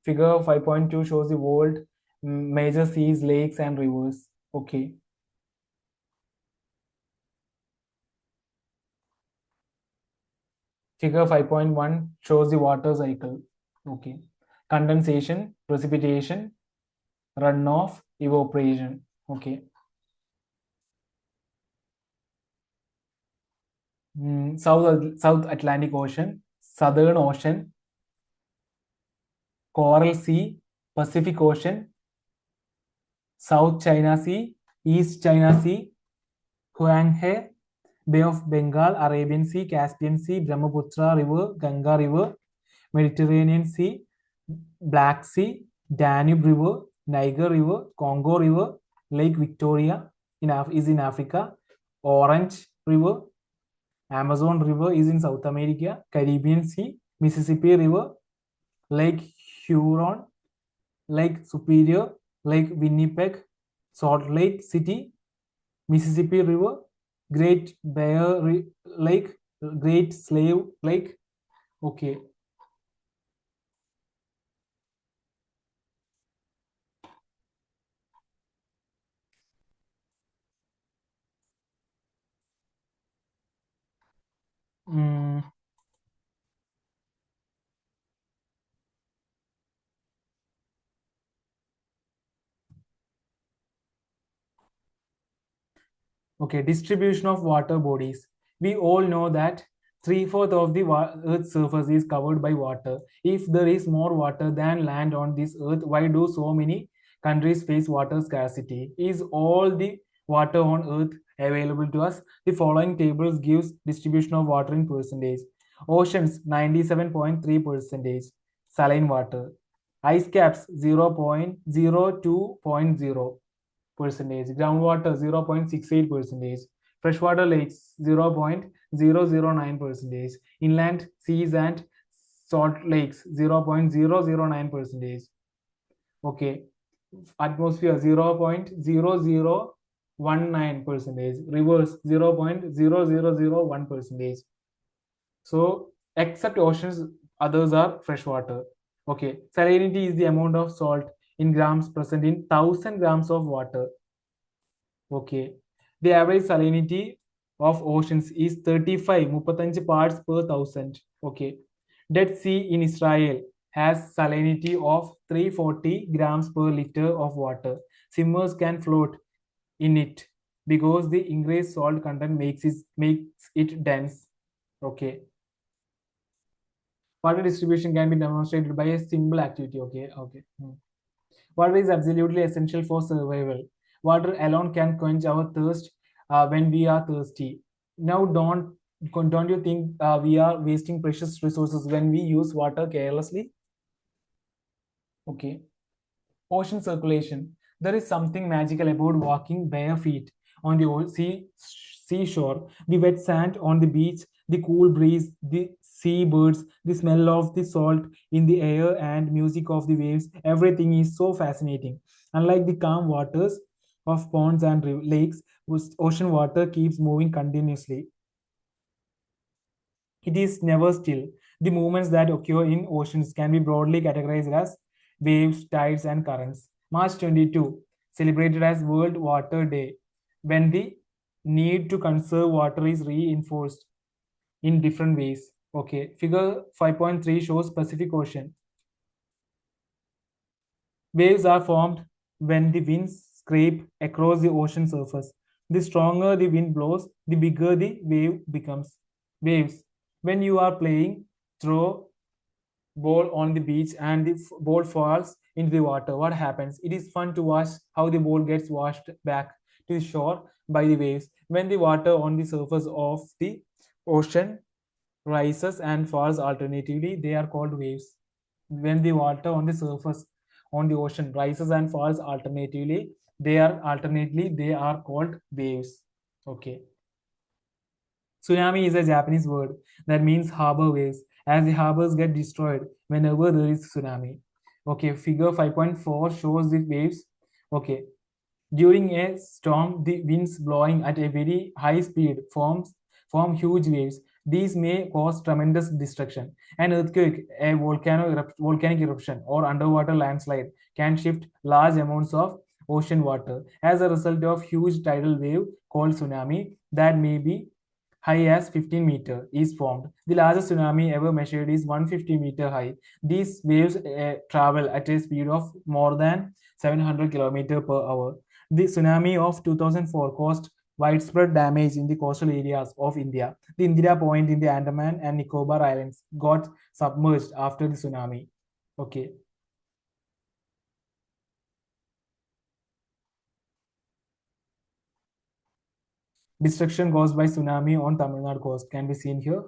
Figure 5.2 shows the world major seas, lakes, and rivers. Okay. Figure 5.1 shows the water cycle. Okay. Condensation, precipitation, runoff, evaporation. Okay. South Atlantic Ocean, Southern Ocean, Coral Sea, Pacific Ocean, South China Sea, East China Sea, Huanghe, Bay of Bengal, Arabian Sea, Caspian Sea, Brahmaputra River, Ganga River, Mediterranean Sea, Black Sea, Danube River, Niger River, Congo River, Lake Victoria is in Africa, Orange River, Amazon River is in South America, Caribbean Sea, Mississippi River, Lake Huron, Lake Superior, Lake Winnipeg, Salt Lake City, Mississippi River, Great Bear Lake, Great Slave Lake. Okay. Mm, okay, distribution of water bodies. We all know that three-fourths of the Earth's surface is covered by water. If there is more water than land on this Earth, why do so many countries face water scarcity? Is all the water on Earth available to us? The following tables gives distribution of water in percentage. Oceans 97.3 percentage saline water. Ice caps 0.02.0 percentage, groundwater 0.68 percentage, freshwater lakes 0.009 percentage, inland seas and salt lakes 0.009 percentage. Okay, atmosphere 0.0019 percentage, rivers 0.0001 percentage. So except oceans, others are freshwater. Okay, salinity is the amount of salt in grams present in 1,000 grams of water. Okay. The average salinity of oceans is 35 35 parts per thousand. Okay. Dead Sea in Israel has salinity of 340 grams per liter of water. Swimmers can float in it because the increased salt content makes it dense. Okay. Water distribution can be demonstrated by a simple activity. Okay. Okay. Water is absolutely essential for survival. Water alone can quench our thirst when we are thirsty. Now, don't you think we are wasting precious resources when we use water carelessly? Okay. Ocean circulation. There is something magical about walking bare feet on the seashore. The wet sand on the beach The cool breeze, the sea birds, the smell of the salt in the air, and music of the waves. Everything is so fascinating. Unlike the calm waters of ponds and lakes, whose ocean water keeps moving continuously. It is never still. The movements that occur in oceans can be broadly categorized as waves, tides, and currents. March 22, celebrated as World Water Day, when the need to conserve water is reinforced in different ways. Okay, figure 5.3 shows Pacific Ocean. Waves are formed when the winds scrape across the ocean surface. The stronger the wind blows, the bigger the wave becomes. Waves. When you are playing, throw ball on the beach and the ball falls into the water. What happens? It is fun to watch how the ball gets washed back to the shore by the waves. When the water on the surface of the ocean rises and falls alternatively, they are called waves. When the water on the surface on the ocean rises and falls alternatively, they are called waves. Okay. Tsunami is a Japanese word that means harbor waves, as the harbors get destroyed whenever there is tsunami. Okay, figure 5.4 shows the waves. Okay, during a storm, the winds blowing at a very high speed form huge waves. These may cause tremendous destruction. An earthquake, a volcanic eruption, or underwater landslide can shift large amounts of ocean water as a result of huge tidal wave called tsunami that may be high as 15 meter is formed. The largest tsunami ever measured is 150-meter high. These waves travel at a speed of more than 700 km per hour. The tsunami of 2004 caused widespread damage in the coastal areas of India. The Indira Point in the Andaman and Nicobar Islands got submerged after the tsunami. Okay. Destruction caused by tsunami on Tamil Nadu coast can be seen here.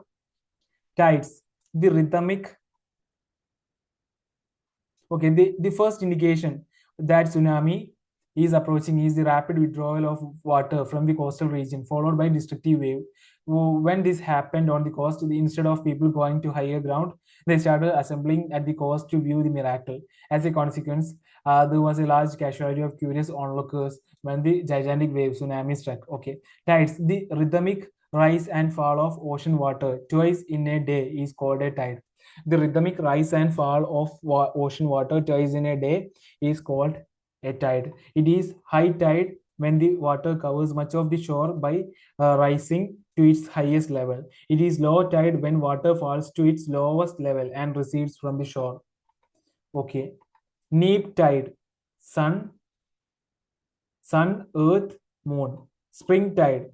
Tides. The rhythmic Okay, the first indication that tsunami is approaching is the rapid withdrawal of water from the coastal region, followed by destructive wave. When this happened on the coast, instead of people going to higher ground, they started assembling at the coast to view the miracle. As a consequence, there was a large casualty of curious onlookers when the gigantic wave tsunami struck. Okay, tides. The rhythmic rise and fall of ocean water twice in a day is called a tide. The rhythmic rise and fall of ocean water twice in a day is called a tide. It is high tide when the water covers much of the shore by rising to its highest level. It is low tide when water falls to its lowest level and recedes from the shore. Okay. Neap tide. Sun, earth, moon. Spring tide.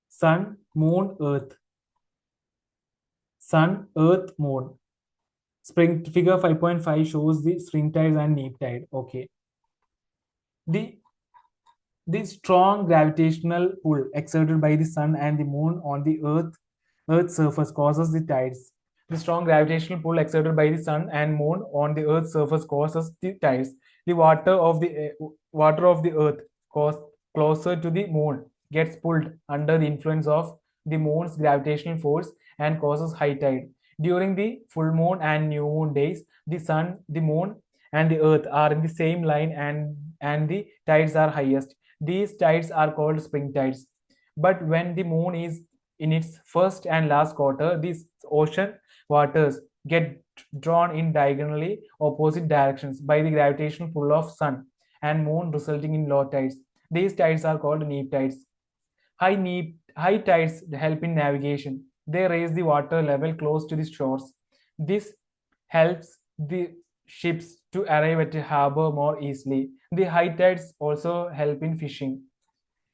Sun, moon, earth. Sun, earth, moon. Spring figure 5.5 shows the spring tides and neap tide. Okay. The the strong gravitational pull exerted by the sun and the moon on the earth's surface causes the tides. The strong gravitational pull exerted by the sun and moon on the earth's surface causes the tides. The water of the earth closer to the moon gets pulled under the influence of the moon's gravitational force and causes high tide. During the full moon and new moon days, the sun, the moon, and the earth are in the same line, and the tides are highest. These tides are called spring tides. But when the moon is in its first and last quarter, these ocean waters get drawn in diagonally opposite directions by the gravitational pull of sun and moon, resulting in low tides. These tides are called neap tides. High tides help in navigation. They raise the water level close to the shores. This helps the ships to arrive at a harbor more easily. The high tides also help in fishing.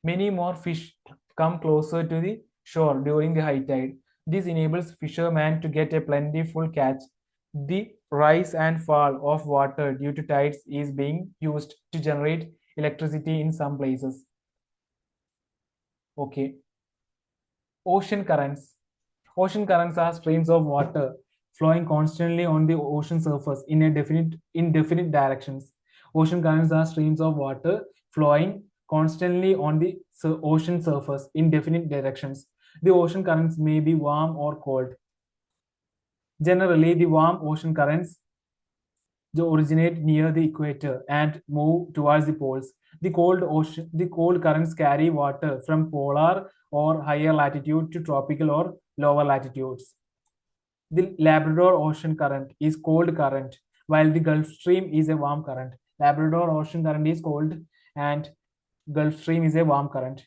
Many more fish come closer to the shore during the high tide. This enables fishermen to get a plentiful catch. The rise and fall of water due to tides is being used to generate electricity in some places. Okay. Ocean currents. Ocean currents are streams of water flowing constantly on the ocean surface in definite directions. Ocean currents are streams of water flowing constantly on the ocean surface in definite directions. The ocean currents may be warm or cold. Generally, the warm ocean currents originate near the equator and move towards the poles. The cold currents carry water from polar or higher latitude to tropical or lower latitudes. The Labrador Ocean current is cold current, while the Gulf Stream is a warm current. Labrador Ocean current is cold, and Gulf Stream is a warm current.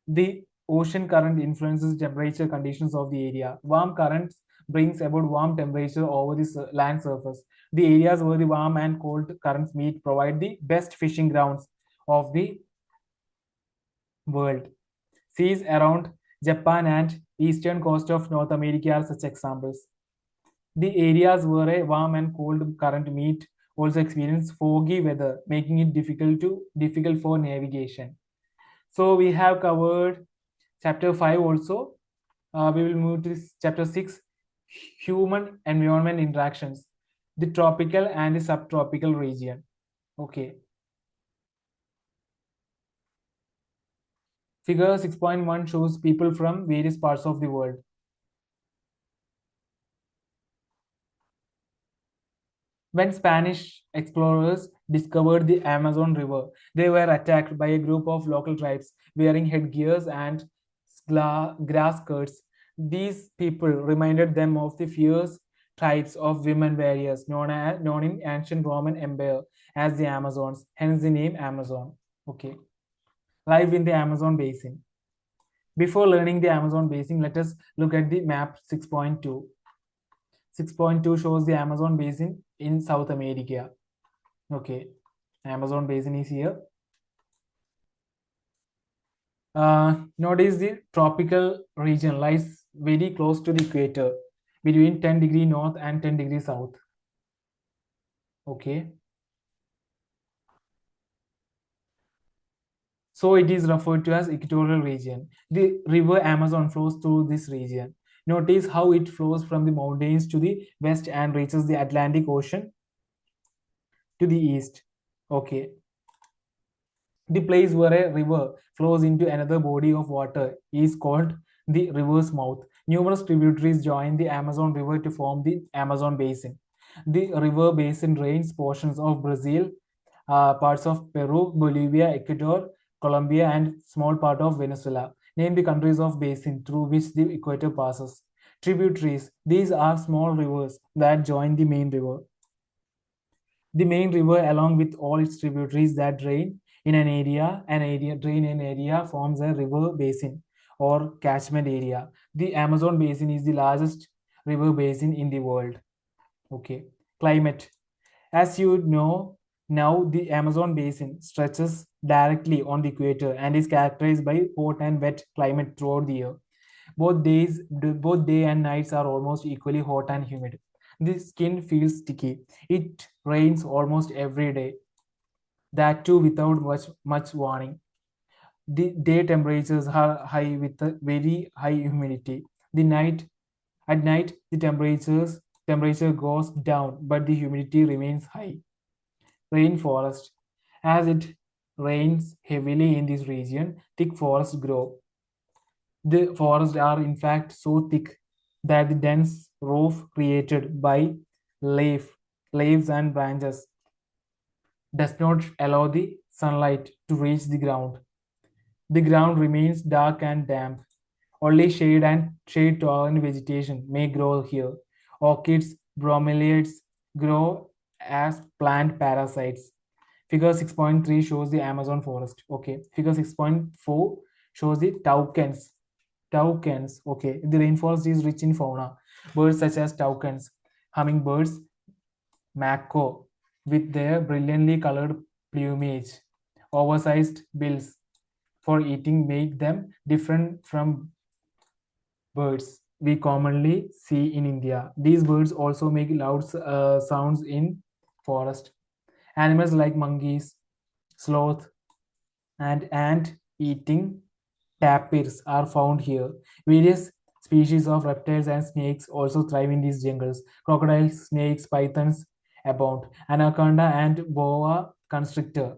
The ocean current influences temperature conditions of the area. Warm currents brings about warm temperature over the land surface. The areas where the warm and cold currents meet provide the best fishing grounds of the world. Seas around Japan and eastern coast of North America are such examples. The areas where a warm and cold current meet also experience foggy weather, making it difficult for navigation. So we have covered chapter 5 also. We will move to chapter 6, human environment interactions, the tropical and the subtropical region. Okay. Figure 6.1 shows people from various parts of the world. When Spanish explorers discovered the Amazon River, they were attacked by a group of local tribes wearing headgears and grass skirts. These people reminded them of the fierce tribes of women warriors known in ancient Roman Empire as the Amazons, hence the name Amazon. Okay. Life in the Amazon basin. Before learning the Amazon basin, let us look at the map 6.2. 6.2 shows the Amazon basin in South America. Okay, Amazon basin is here. Notice the tropical region lies very close to the equator, between 10 degree north and 10 degree south. Okay. So it is referred to as equatorial region. The river Amazon flows through this region. Notice how it flows from the mountains to the west and reaches the Atlantic Ocean to the east. Okay. The place where a river flows into another body of water is called the river's mouth. Numerous tributaries join the Amazon River to form the Amazon basin. The river basin drains portions of Brazil, parts of Peru, Bolivia, Ecuador, Colombia, and small part of Venezuela. Name the countries of basin through which the equator passes. Tributaries. These are small rivers that join the main river. The main river, along with all its tributaries that drain in an area forms a river basin or catchment area. The Amazon basin is the largest river basin in the world. Okay. Climate. As you know, now the Amazon basin stretches directly on the equator and is characterized by hot and wet climate throughout the year. Both day and nights are almost equally hot and humid. The skin feels sticky. It rains almost every day. That too without much warning. The day temperatures are high with a very high humidity. The night At night the temperature goes down, but the humidity remains high. Rainforest. As it rains heavily in this region, thick forests grow. The forests are in fact so thick that the dense roof created by leaves and branches does not allow the sunlight to reach the ground. The ground remains dark and damp. Only shade-tolerant vegetation may grow here. Orchids, bromeliads grow as plant parasites. Figure 6.3 shows the Amazon forest. Okay. Figure 6.4 shows the toucans. Toucans. Okay. The rainforest is rich in fauna. Birds such as toucans, hummingbirds, mako, with their brilliantly colored plumage, oversized bills for eating make them different from birds we commonly see in India. These birds also make loud sounds in forest. Animals like monkeys, sloth, and ant-eating tapirs are found here. Various species of reptiles and snakes also thrive in these jungles. Crocodiles, snakes, pythons abound. Anaconda and boa constrictor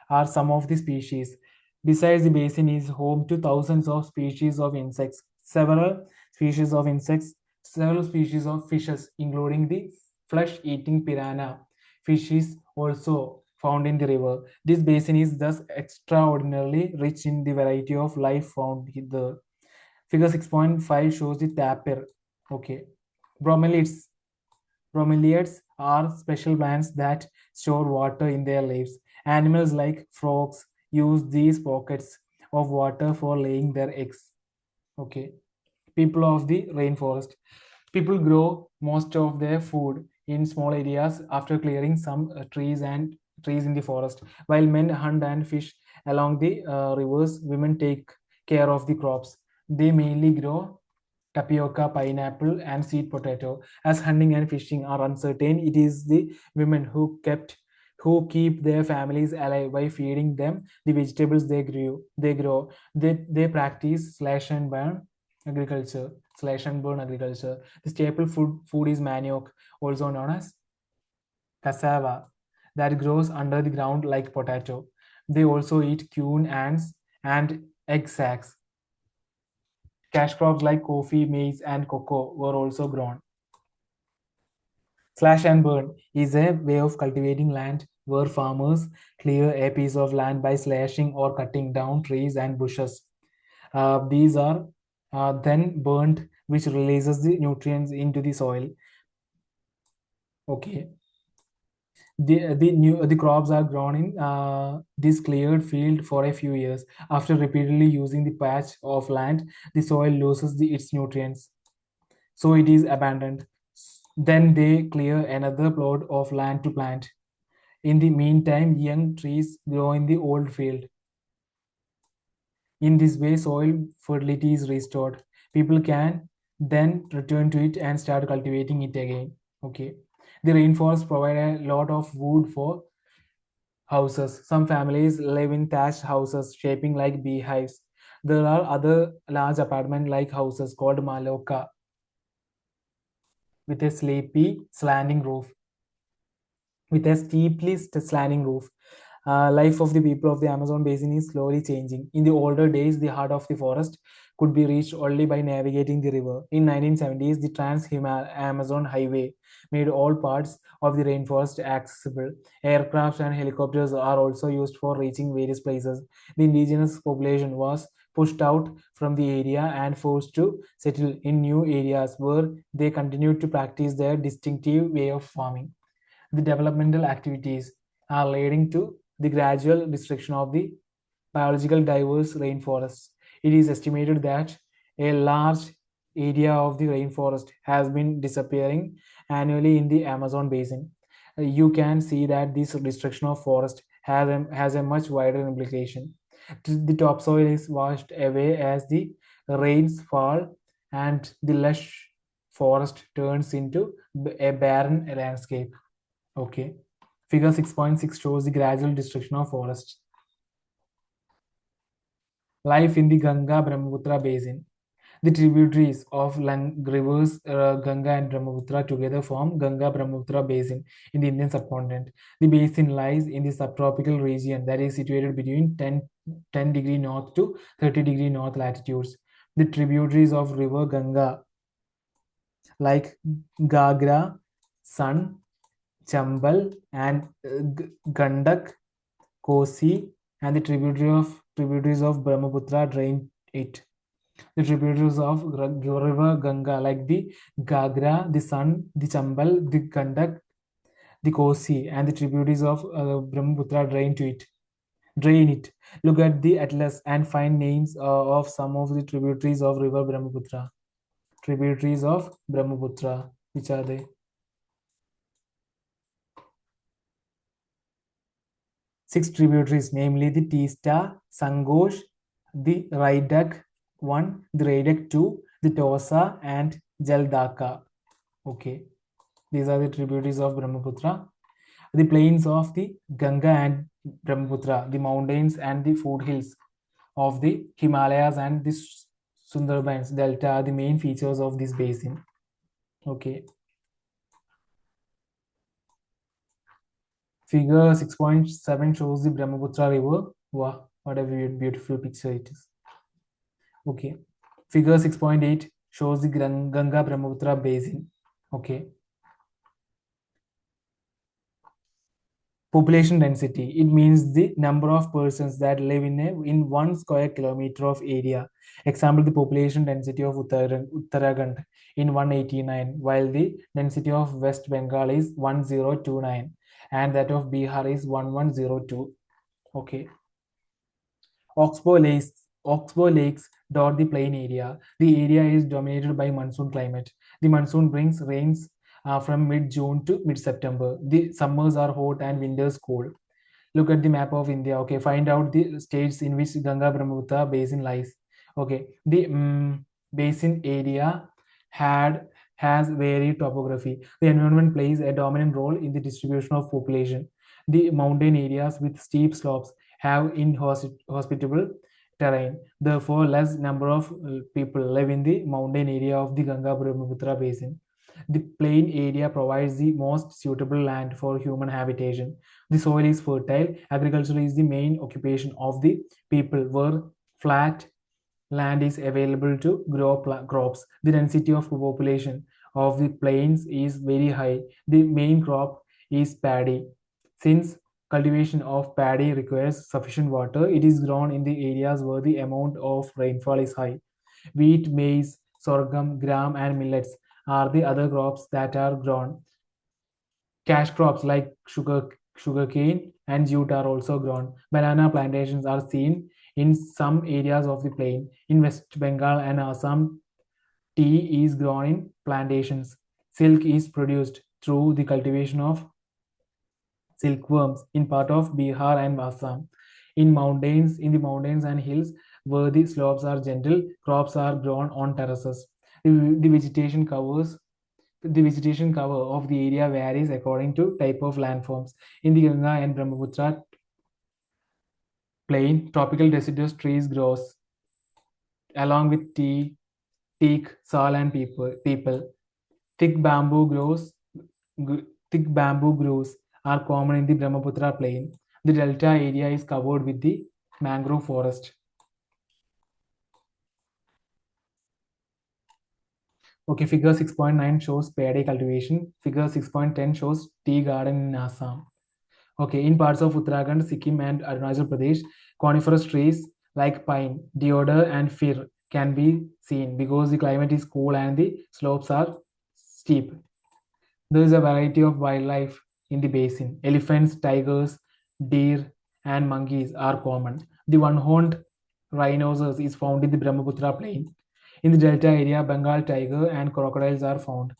are some of the species. Besides, the basin is home to thousands of species of insects, species of insects, several species of fishes, including the flesh-eating piranha fish is also found in the river. This basin is thus extraordinarily rich in the variety of life found there. Figure 6.5 shows the tapir. Okay. Bromeliads. Bromeliads are special plants that store water in their leaves. Animals like frogs use these pockets of water for laying their eggs. Okay. People of the rainforest. People grow most of their food in small areas after clearing some trees in the forest. While men hunt and fish along the rivers, women take care of the crops. They mainly grow tapioca, pineapple, and sweet potato. As hunting and fishing are uncertain, it is the women who keep their families alive by feeding them the vegetables they grow. They practice agriculture slash and burn agriculture. The staple food is manioc, also known as cassava, that grows under the ground like potato. They also eat quinoa ants and egg sacs. Cash crops like coffee, maize, and cocoa were also grown. Slash and burn is a way of cultivating land where farmers clear a piece of land by slashing or cutting down trees and bushes. These are then burnt, which releases the nutrients into the soil. Okay. The crops are grown in this cleared field for a few years. After repeatedly using the patch of land, the soil loses its nutrients, so it is abandoned. Then they clear another plot of land to plant. In the meantime, young trees grow in the old field. In this way, soil fertility is restored. People can then return to it and start cultivating it again. Okay. The rainforests provide a lot of wood for houses. Some families live in thatched houses shaping like beehives. There are other large apartment like houses called maloka with a sleepy slanting roof. With a steeply slanting roof. Life of the people of the Amazon basin is slowly changing. In the older days, the heart of the forest could be reached only by navigating the river. In 1970s, the Trans-Amazon Highway made all parts of the rainforest accessible. Aircraft and helicopters are also used for reaching various places. The indigenous population was pushed out from the area and forced to settle in new areas where they continued to practice their distinctive way of farming. The developmental activities are leading to the gradual destruction of the biological diverse rainforests. It is estimated that a large area of the rainforest has been disappearing annually in the Amazon basin. You can see that this destruction of forest has a much wider implication. The topsoil is washed away as the rains fall, and the lush forest turns into a barren landscape. Okay. Figure 6.6 shows the gradual destruction of forests. Life in the Ganga Brahmaputra basin. The tributaries of rivers Ganga and Brahmaputra together form Ganga Brahmaputra basin in the Indian subcontinent. The basin lies in the subtropical region that is situated between 10 degree north to 30-degree north latitudes. The tributaries of river Ganga like Gagra, Sun, Chambal, and Gandak, Kosi, and the tributaries of Brahmaputra drain it. The tributaries of river Ganga, like the Gagra, the Sun, the Chambal, the Gandak, the Kosi, and the tributaries of Brahmaputra Drain it. Look at the atlas and find names of some of the tributaries of river Brahmaputra. Tributaries of Brahmaputra, which are they? Six tributaries, namely the Teesta, Sangosh, the Raidak 1, the Raidak 2, the Tosa, and Jaldaka. Okay, these are the tributaries of Brahmaputra. The plains of the Ganga and Brahmaputra, the mountains and the foothills of the Himalayas and the Sundarbans Delta are the main features of this basin. Okay. Figure 6.7 shows the Brahmaputra River What a beautiful picture it is. Okay. Figure 6.8 shows the Ganga Brahmaputra basin. Okay. Population density, it means the number of persons that live in 1 square kilometer of area. Example, the population density of Uttarakhand in 189, while the density of West Bengal is 1029 and that of Bihar is 1102. Okay. Oxbow lakes dot the plain area. The area is dominated by monsoon climate. The monsoon brings rains from mid-June to mid-September. The summers are hot and winters cold. Look at the map of India. Okay, find out the states in which Ganga Brahmaputra basin lies. Okay, the basin area had has varied topography. The environment plays a dominant role in the distribution of population. The mountain areas with steep slopes have inhospitable terrain. Therefore, less number of people live in the mountain area of the Ganga Brahmaputra basin. The plain area provides the most suitable land for human habitation. The soil is fertile. Agriculture is the main occupation of the people, where flat land is available to grow crops. The density of population of the plains is very high. The main crop is paddy. Since cultivation of paddy requires sufficient water, it is grown in the areas where the amount of rainfall is high. Wheat, maize, sorghum, gram, and millets are the other crops that are grown. Cash crops like sugarcane and jute are also grown. Banana plantations are seen in some areas of the plain. In West Bengal and Assam, tea is grown in plantations. Silk is produced through the cultivation of silkworms in part of Bihar and Assam. In the mountains and hills where the slopes are gentle, crops are grown on terraces. The vegetation covers the vegetation cover of the area varies according to type of landforms. In the Ganga and Brahmaputra plain, tropical deciduous trees grows along with tea, teak, sal, and people. Thick bamboo grows. Thick bamboo groves are common in the Brahmaputra plain. The delta area is covered with the mangrove forest. Okay, figure 6.9 shows paddy cultivation. Figure 6.10 shows tea garden in Assam. Okay, in parts of Uttarakhand, Sikkim, and Arunachal Pradesh, coniferous trees like pine, deodar, and fir can be seen because the climate is cool and the slopes are steep. There is a variety of wildlife in the basin. Elephants, tigers, deer, and monkeys are common. The one-horned rhinoceros is found in the Brahmaputra plain. In the delta area, Bengal tiger and crocodiles are found.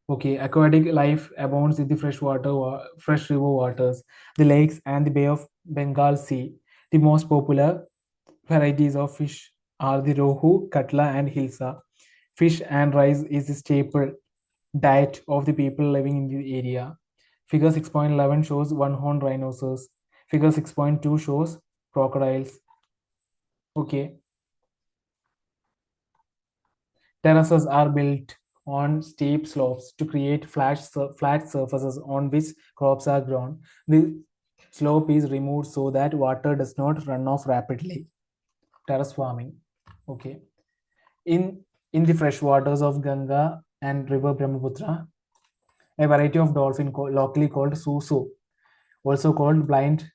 Okay, aquatic life abounds in the fresh river waters, the lakes, and the Bay of Bengal Sea. The most popular varieties of fish are the rohu, katla, and hilsa. Fish and rice is the staple diet of the people living in the area. Figure 6.11 shows one-horned rhinoceros. Figure 6.2 shows crocodiles. Okay, terraces are built on steep slopes to create flat surfaces on which crops are grown. The slope is removed so that water does not run off rapidly. Terrace farming. Okay. In in the fresh waters of Ganga and River Brahmaputra, a variety of dolphin locally called susu, also called blind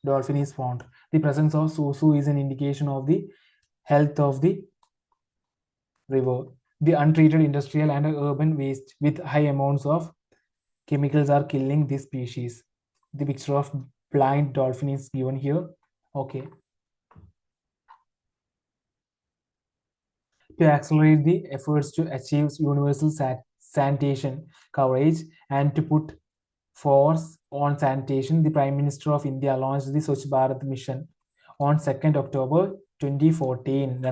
dolphin, is found. The presence of susu is an indication of the health of the river. The untreated industrial and urban waste with high amounts of chemicals are killing this species. The picture of blind dolphin is given here. Okay. To accelerate the efforts to achieve universal sanitation coverage and to put force on sanitation, the Prime Minister of India launched the Swachh Bharat mission on 2nd October 2014.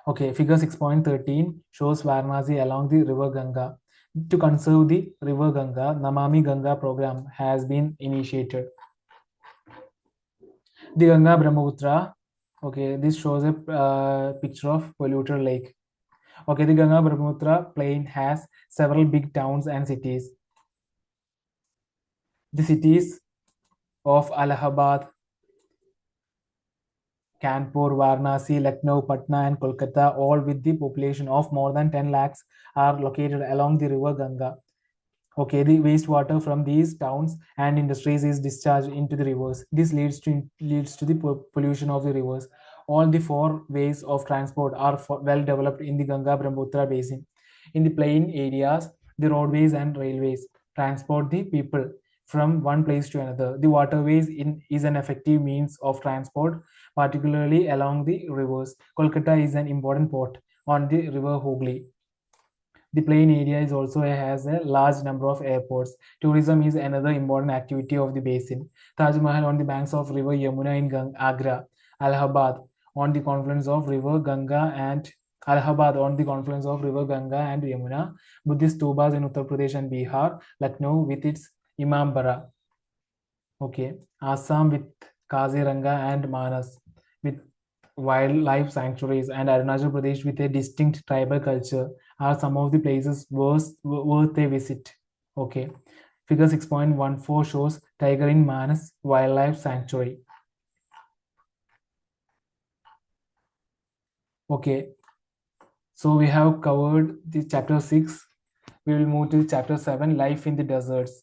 Okay, figure 6.13 shows Varanasi along the river Ganga. To conserve the river Ganga, Namami Ganga program has been initiated. The Ganga Brahmaputra. Okay, this shows a picture of polluted lake. Okay, the Ganga Brahmaputra plain has several big towns and cities. The cities of Allahabad, Kanpur, Varanasi, Lucknow, Patna, and Kolkata, all with the population of more than 10 lakhs, are located along the river Ganga. Okay, the wastewater from these towns and industries is discharged into the rivers. This leads to the pollution of the rivers. All the four ways of transport are well developed in the Ganga Brahmaputra basin. In the plain areas, the roadways and railways transport the people from one place to another. The waterways is an effective means of transport, particularly along the rivers. Kolkata is an important port on the river Hooghly. The plain area is also has a large number of airports. Tourism is another important activity of the basin. Taj Mahal on the banks of river Yamuna in Agra, Allahabad on the confluence of river Ganga and Allahabad on the confluence of river Ganga and Yamuna, Buddhist stubas in Uttar Pradesh and Bihar, Lucknow with its Imambara, okay, Assam with Kaziranga and Manas with wildlife sanctuaries, and Arunachal Pradesh with a distinct tribal culture are some of the places worth a visit. Okay. Figure 6.14 shows tiger in Manas Wildlife Sanctuary. Okay. So we have covered the chapter 6. We will move to chapter 7, life in the deserts.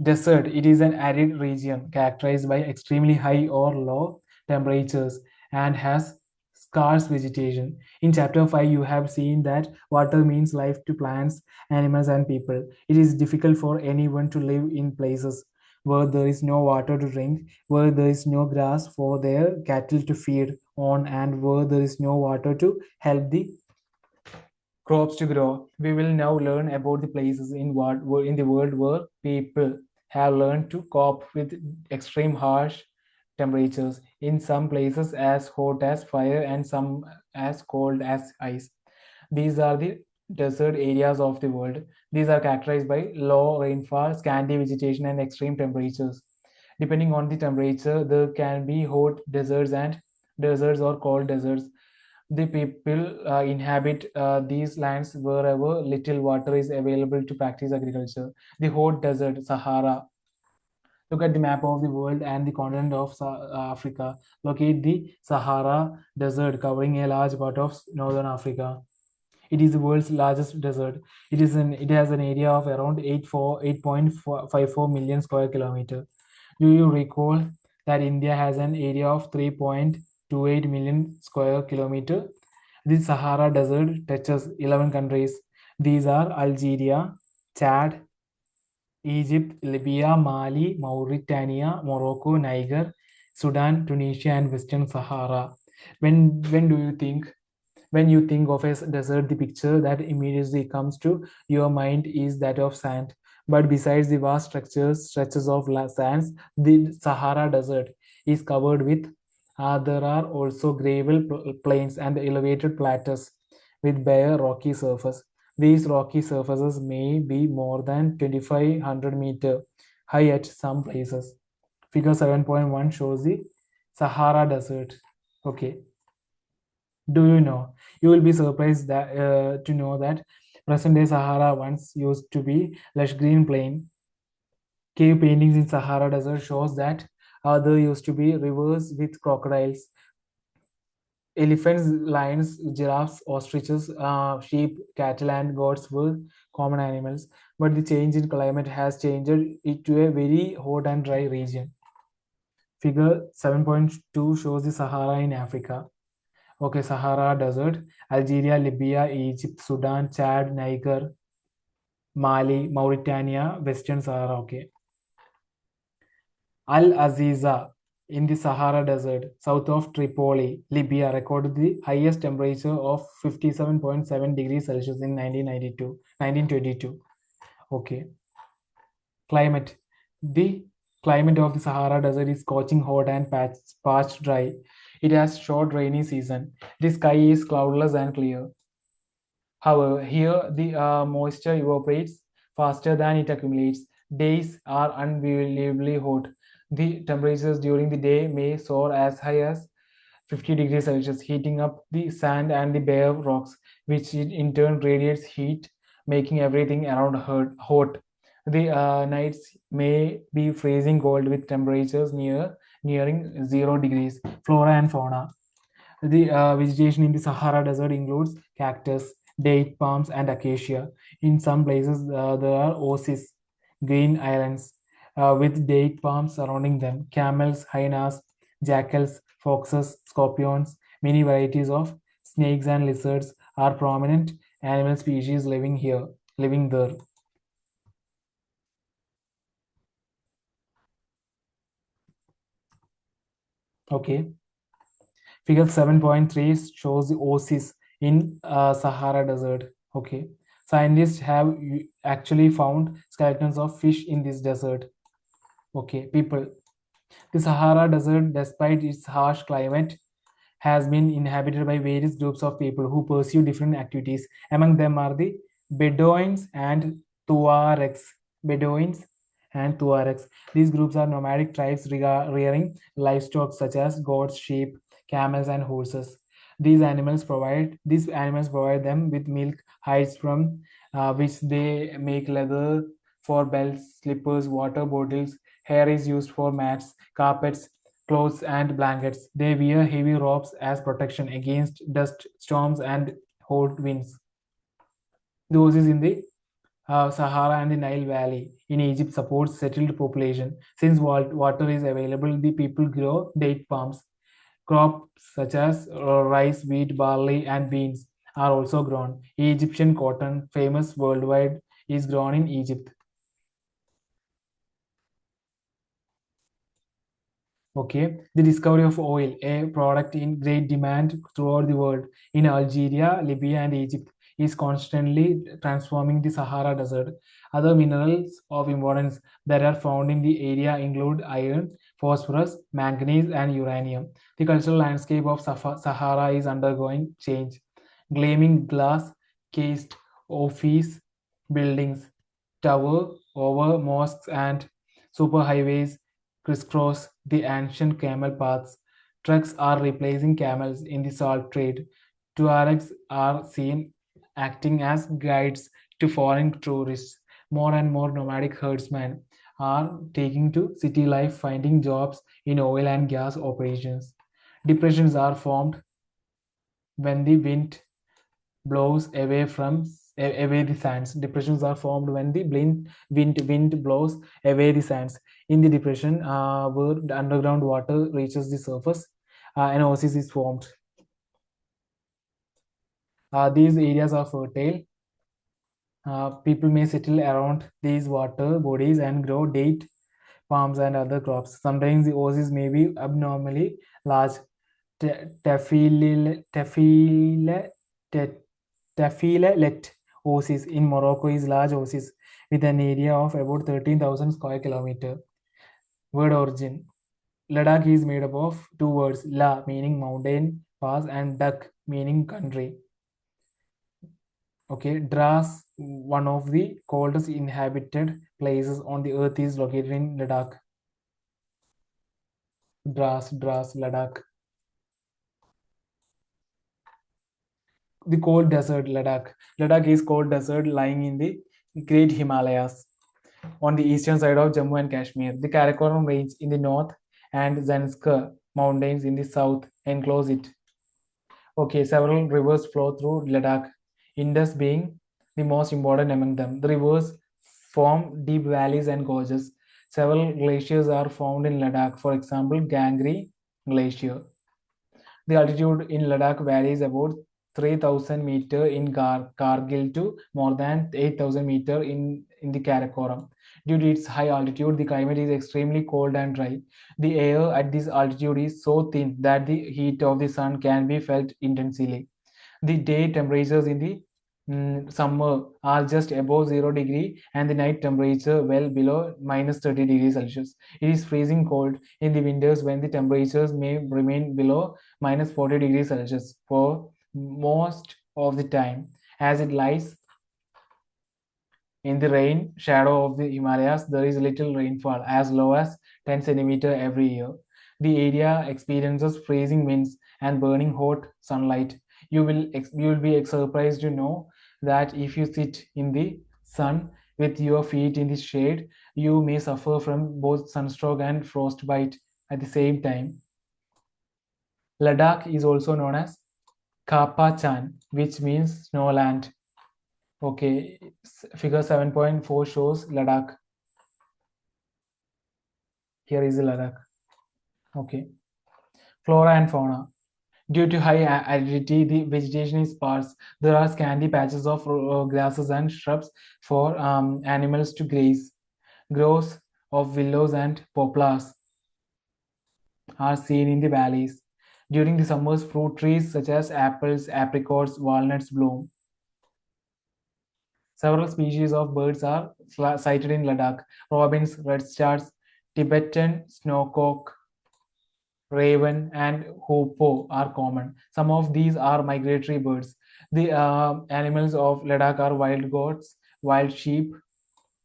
Desert, it is an arid region characterized by extremely high or low temperatures and has scarce vegetation. In chapter 5, you have seen that water means life to plants, animals, and people. It is difficult for anyone to live in places where there is no water to drink, where there is no grass for their cattle to feed on, and where there is no water to help the crops to grow. We will now learn about the places in the world where people have learned to cope with extreme harsh temperatures. In some places, as hot as fire, and some as cold as ice. These are the desert areas of the world. These are characterized by low rainfall, scanty vegetation, and extreme temperatures. Depending on the temperature, there can be hot deserts or cold deserts. The people inhabit these lands wherever little water is available to practice agriculture. The hot desert, Sahara. Look at the map of the world and the continent of Africa. Locate the Sahara Desert covering a large part of northern Africa. It is the world's largest desert. It has an area of around 8.54 million square kilometer. Do you recall that India has an area of 3.28 million square kilometer? The Sahara Desert touches 11 countries. These are Algeria, Chad, Egypt, Libya, Mali, Mauritania, Morocco, Niger, Sudan, Tunisia, and Western Sahara. When do you think when you think of a desert, the picture that immediately comes to your mind is that of sand. But besides the vast stretches of sands, the Sahara Desert is covered with. There are also gravel plains and elevated plateaus with bare rocky surface. These rocky surfaces may be more than 2,500-meter high at some places. Figure 7.1 shows the Sahara Desert. Okay. Do you know? You will be surprised to know that present-day Sahara once used to be lush green plain. Cave paintings in Sahara Desert shows that there used to be rivers with crocodiles, elephants, lions, giraffes, ostriches, sheep, cattle, and goats were common animals. But the change in climate has changed it to a very hot and dry region. Figure 7.2 shows the Sahara in Africa. Okay, Sahara Desert, Algeria, Libya, Egypt, Sudan, Chad, Niger, Mali, Mauritania, Western Sahara. Okay. Al Aziza in the Sahara Desert, south of Tripoli, Libya, recorded the highest temperature of 57.7 degrees Celsius in 1922. Okay. Climate. The climate of the Sahara Desert is scorching hot and parched dry. It has short rainy season. The sky is cloudless and clear. However, here the moisture evaporates faster than it accumulates. Days are unbelievably hot. The temperatures during the day may soar as high as 50 degrees Celsius, heating up the sand and the bare rocks, which in turn radiates heat, making everything around hot. The nights may be freezing cold with temperatures nearing 0 degrees. Flora and fauna. The vegetation in the Sahara Desert includes cactus, date palms, and acacia. In some places, there are oases, green islands, with date palms surrounding them. Camels, hyenas, jackals, foxes, scorpions, many varieties of snakes and lizards are prominent animal species living there. Okay. Figure 7.3 shows the oasis in Sahara Desert. Okay. Scientists have actually found skeletons of fish in this desert. Okay. People. The Sahara Desert, despite its harsh climate, has been inhabited by various groups of people who pursue different activities. Among them are the Bedouins and Tuaregs. Bedouins and Tuaregs. These groups are nomadic tribes rearing livestock such as goats, sheep, camels, and horses. These animals provide them with milk, hides from which they make leather for belts, slippers, water bottles. Hair is used for mats, carpets, clothes, and blankets. They wear heavy robes as protection against dust storms and hot winds. Those is in the Sahara and the Nile Valley in Egypt supports settled population. Since water is available, the people grow date palms. Crops such as rice, wheat, barley, and beans are also grown. Egyptian cotton, famous worldwide, is grown in Egypt. Okay, the discovery of oil, a product in great demand throughout the world, in Algeria, Libya, and Egypt, is constantly transforming the Sahara Desert. Other minerals of importance that are found in the area include iron, phosphorus, manganese, and uranium. The cultural landscape of Sahara is undergoing change. Gleaming glass cased office buildings tower over mosques and superhighways crisscross the ancient camel paths. Trucks are replacing camels in the salt trade. Tuaregs are seen acting as guides to foreign tourists. More and more nomadic herdsmen are taking to city life, finding jobs in oil and gas operations. Depressions are formed when the wind blows away the sands. Depressions are formed when the wind blows away the sands. In the depression, where the underground water reaches the surface, an oasis is formed. These areas are fertile. People may settle around these water bodies and grow date palms and other crops. Sometimes the oasis may be abnormally large. Tafile, tafile, Tafilalet oasis in Morocco is large oasis with an area of about 13,000 square kilometer. Word origin. Ladakh is made up of two words, La meaning mountain pass and Dak meaning country. Okay, Dras, one of the coldest inhabited places on the earth, is located in Ladakh. Dras, Ladakh. The cold desert, Ladakh. Ladakh is cold desert lying in the Great Himalayas on the eastern side of Jammu and Kashmir. The Karakoram Range in the north and Zanskar Mountains in the south enclose it. Okay, several rivers flow through Ladakh, Indus being the most important among them. The rivers form deep valleys and gorges. Several glaciers are found in Ladakh, for example, Gangri Glacier. The altitude in Ladakh varies about 3,000 meter in Kargil to more than 8,000 meter in the Karakoram. Due to its high altitude, the climate is extremely cold and dry. The air at this altitude is so thin that the heat of the sun can be felt intensely. The day temperatures in the summer are just above 0 degree and the night temperature well below minus 30 degrees Celsius. It is freezing cold in the winters when the temperatures may remain below minus 40 degrees Celsius for most of the time. As it lies in the rain shadow of the Himalayas, there is little rainfall, as low as 10 centimeter every year. The area experiences freezing winds and burning hot sunlight. You will be surprised to know that if you sit in the sun with your feet in the shade, you may suffer from both sunstroke and frostbite at the same time. Ladakh is also known as Kappa Chan, which means snowland. Okay, figure 7.4 shows Ladakh. Here is Ladakh. Okay, flora and fauna. Due to high aridity, the vegetation is sparse. There are scanty patches of grasses and shrubs for animals to graze. Groves of willows and poplars are seen in the valleys. During the summers, fruit trees such as apples, apricots, walnuts bloom. Several species of birds are sighted in Ladakh. Robins, redstarts, Tibetan snowcock, raven, and hoopoe are common. Some of these are migratory birds. The animals of Ladakh are wild goats, wild sheep,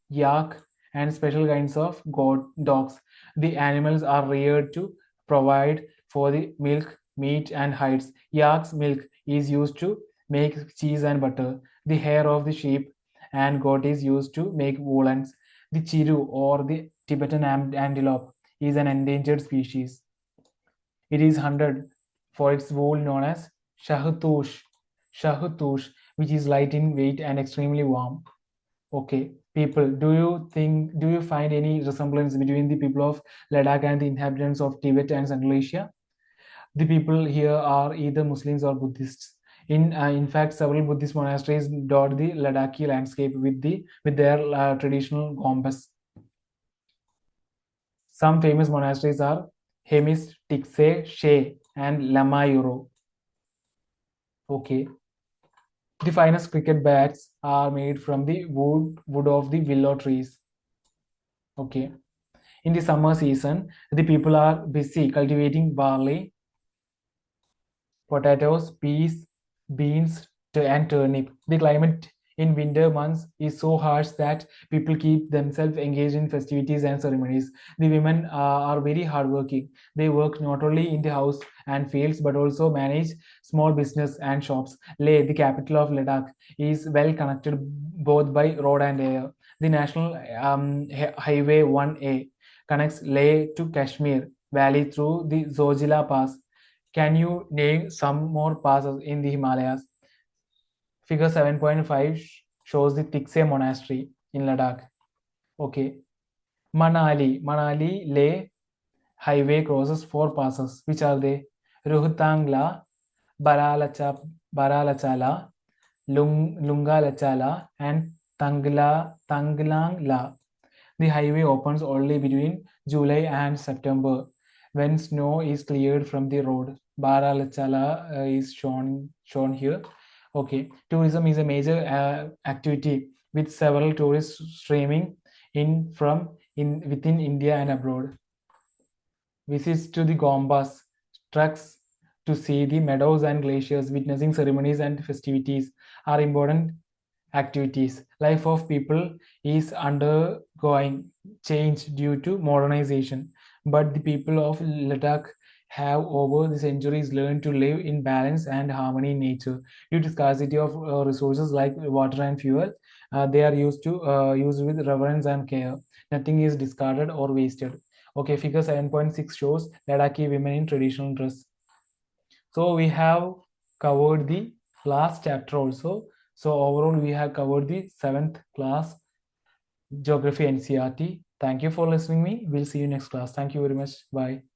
yak, and special kinds of goat dogs. The animals are reared to provide for the milk, meat, and hides. Yak's milk is used to make cheese and butter. The hair of the sheep and goat is used to make woolens. The chiru or the Tibetan antelope is an endangered species. It is hunted for its wool known as shahutush, which is light in weight and extremely warm. Okay, people, do you find any resemblance between the people of Ladakh and the inhabitants of Tibet and Central Asia? The people here are either Muslims or Buddhists. In fact, several Buddhist monasteries dot the Ladakhi landscape with their traditional gombas. Some famous monasteries are Hemis, Tikse, She, and Lamayuro. Okay. The finest cricket bats are made from the wood of the willow trees. Okay. In the summer season, the people are busy cultivating barley, potatoes, peas, beans, and turnip. The climate in winter months is so harsh that people keep themselves engaged in festivities and ceremonies. The women are very hardworking. They work not only in the house and fields but also manage small business and shops. Leh, the capital of Ladakh, is well connected both by road and air. The national highway 1A connects Leh to Kashmir Valley through the Zojila Pass. Can you name some more passes in the Himalayas? Figure 7.5 shows the Tikse Monastery in Ladakh. Okay. Manali Leh highway crosses four passes. Which are they? Rohtangla, Baralachala, Lungalachala, and Tanglangla. The highway opens only between July and September when snow is cleared from the road. Baralachala is shown here. Okay, tourism is a major activity with several tourists streaming in from within India and abroad. Visits to the Gombas, treks to see the meadows and glaciers, witnessing ceremonies and festivities are important activities. Life of people is undergoing change due to modernization, but the people of Ladakh have over the centuries learned to live in balance and harmony in nature. Due to scarcity of resources like water and fuel, they are used with reverence and care. Nothing is discarded or wasted. Okay, figure 7.6 shows Ladakhi women in traditional dress. So we have covered the last chapter also. So overall, we have covered the 7th class Geography NCERT. Thank you for listening me. We'll see you next class. Thank you very much. Bye.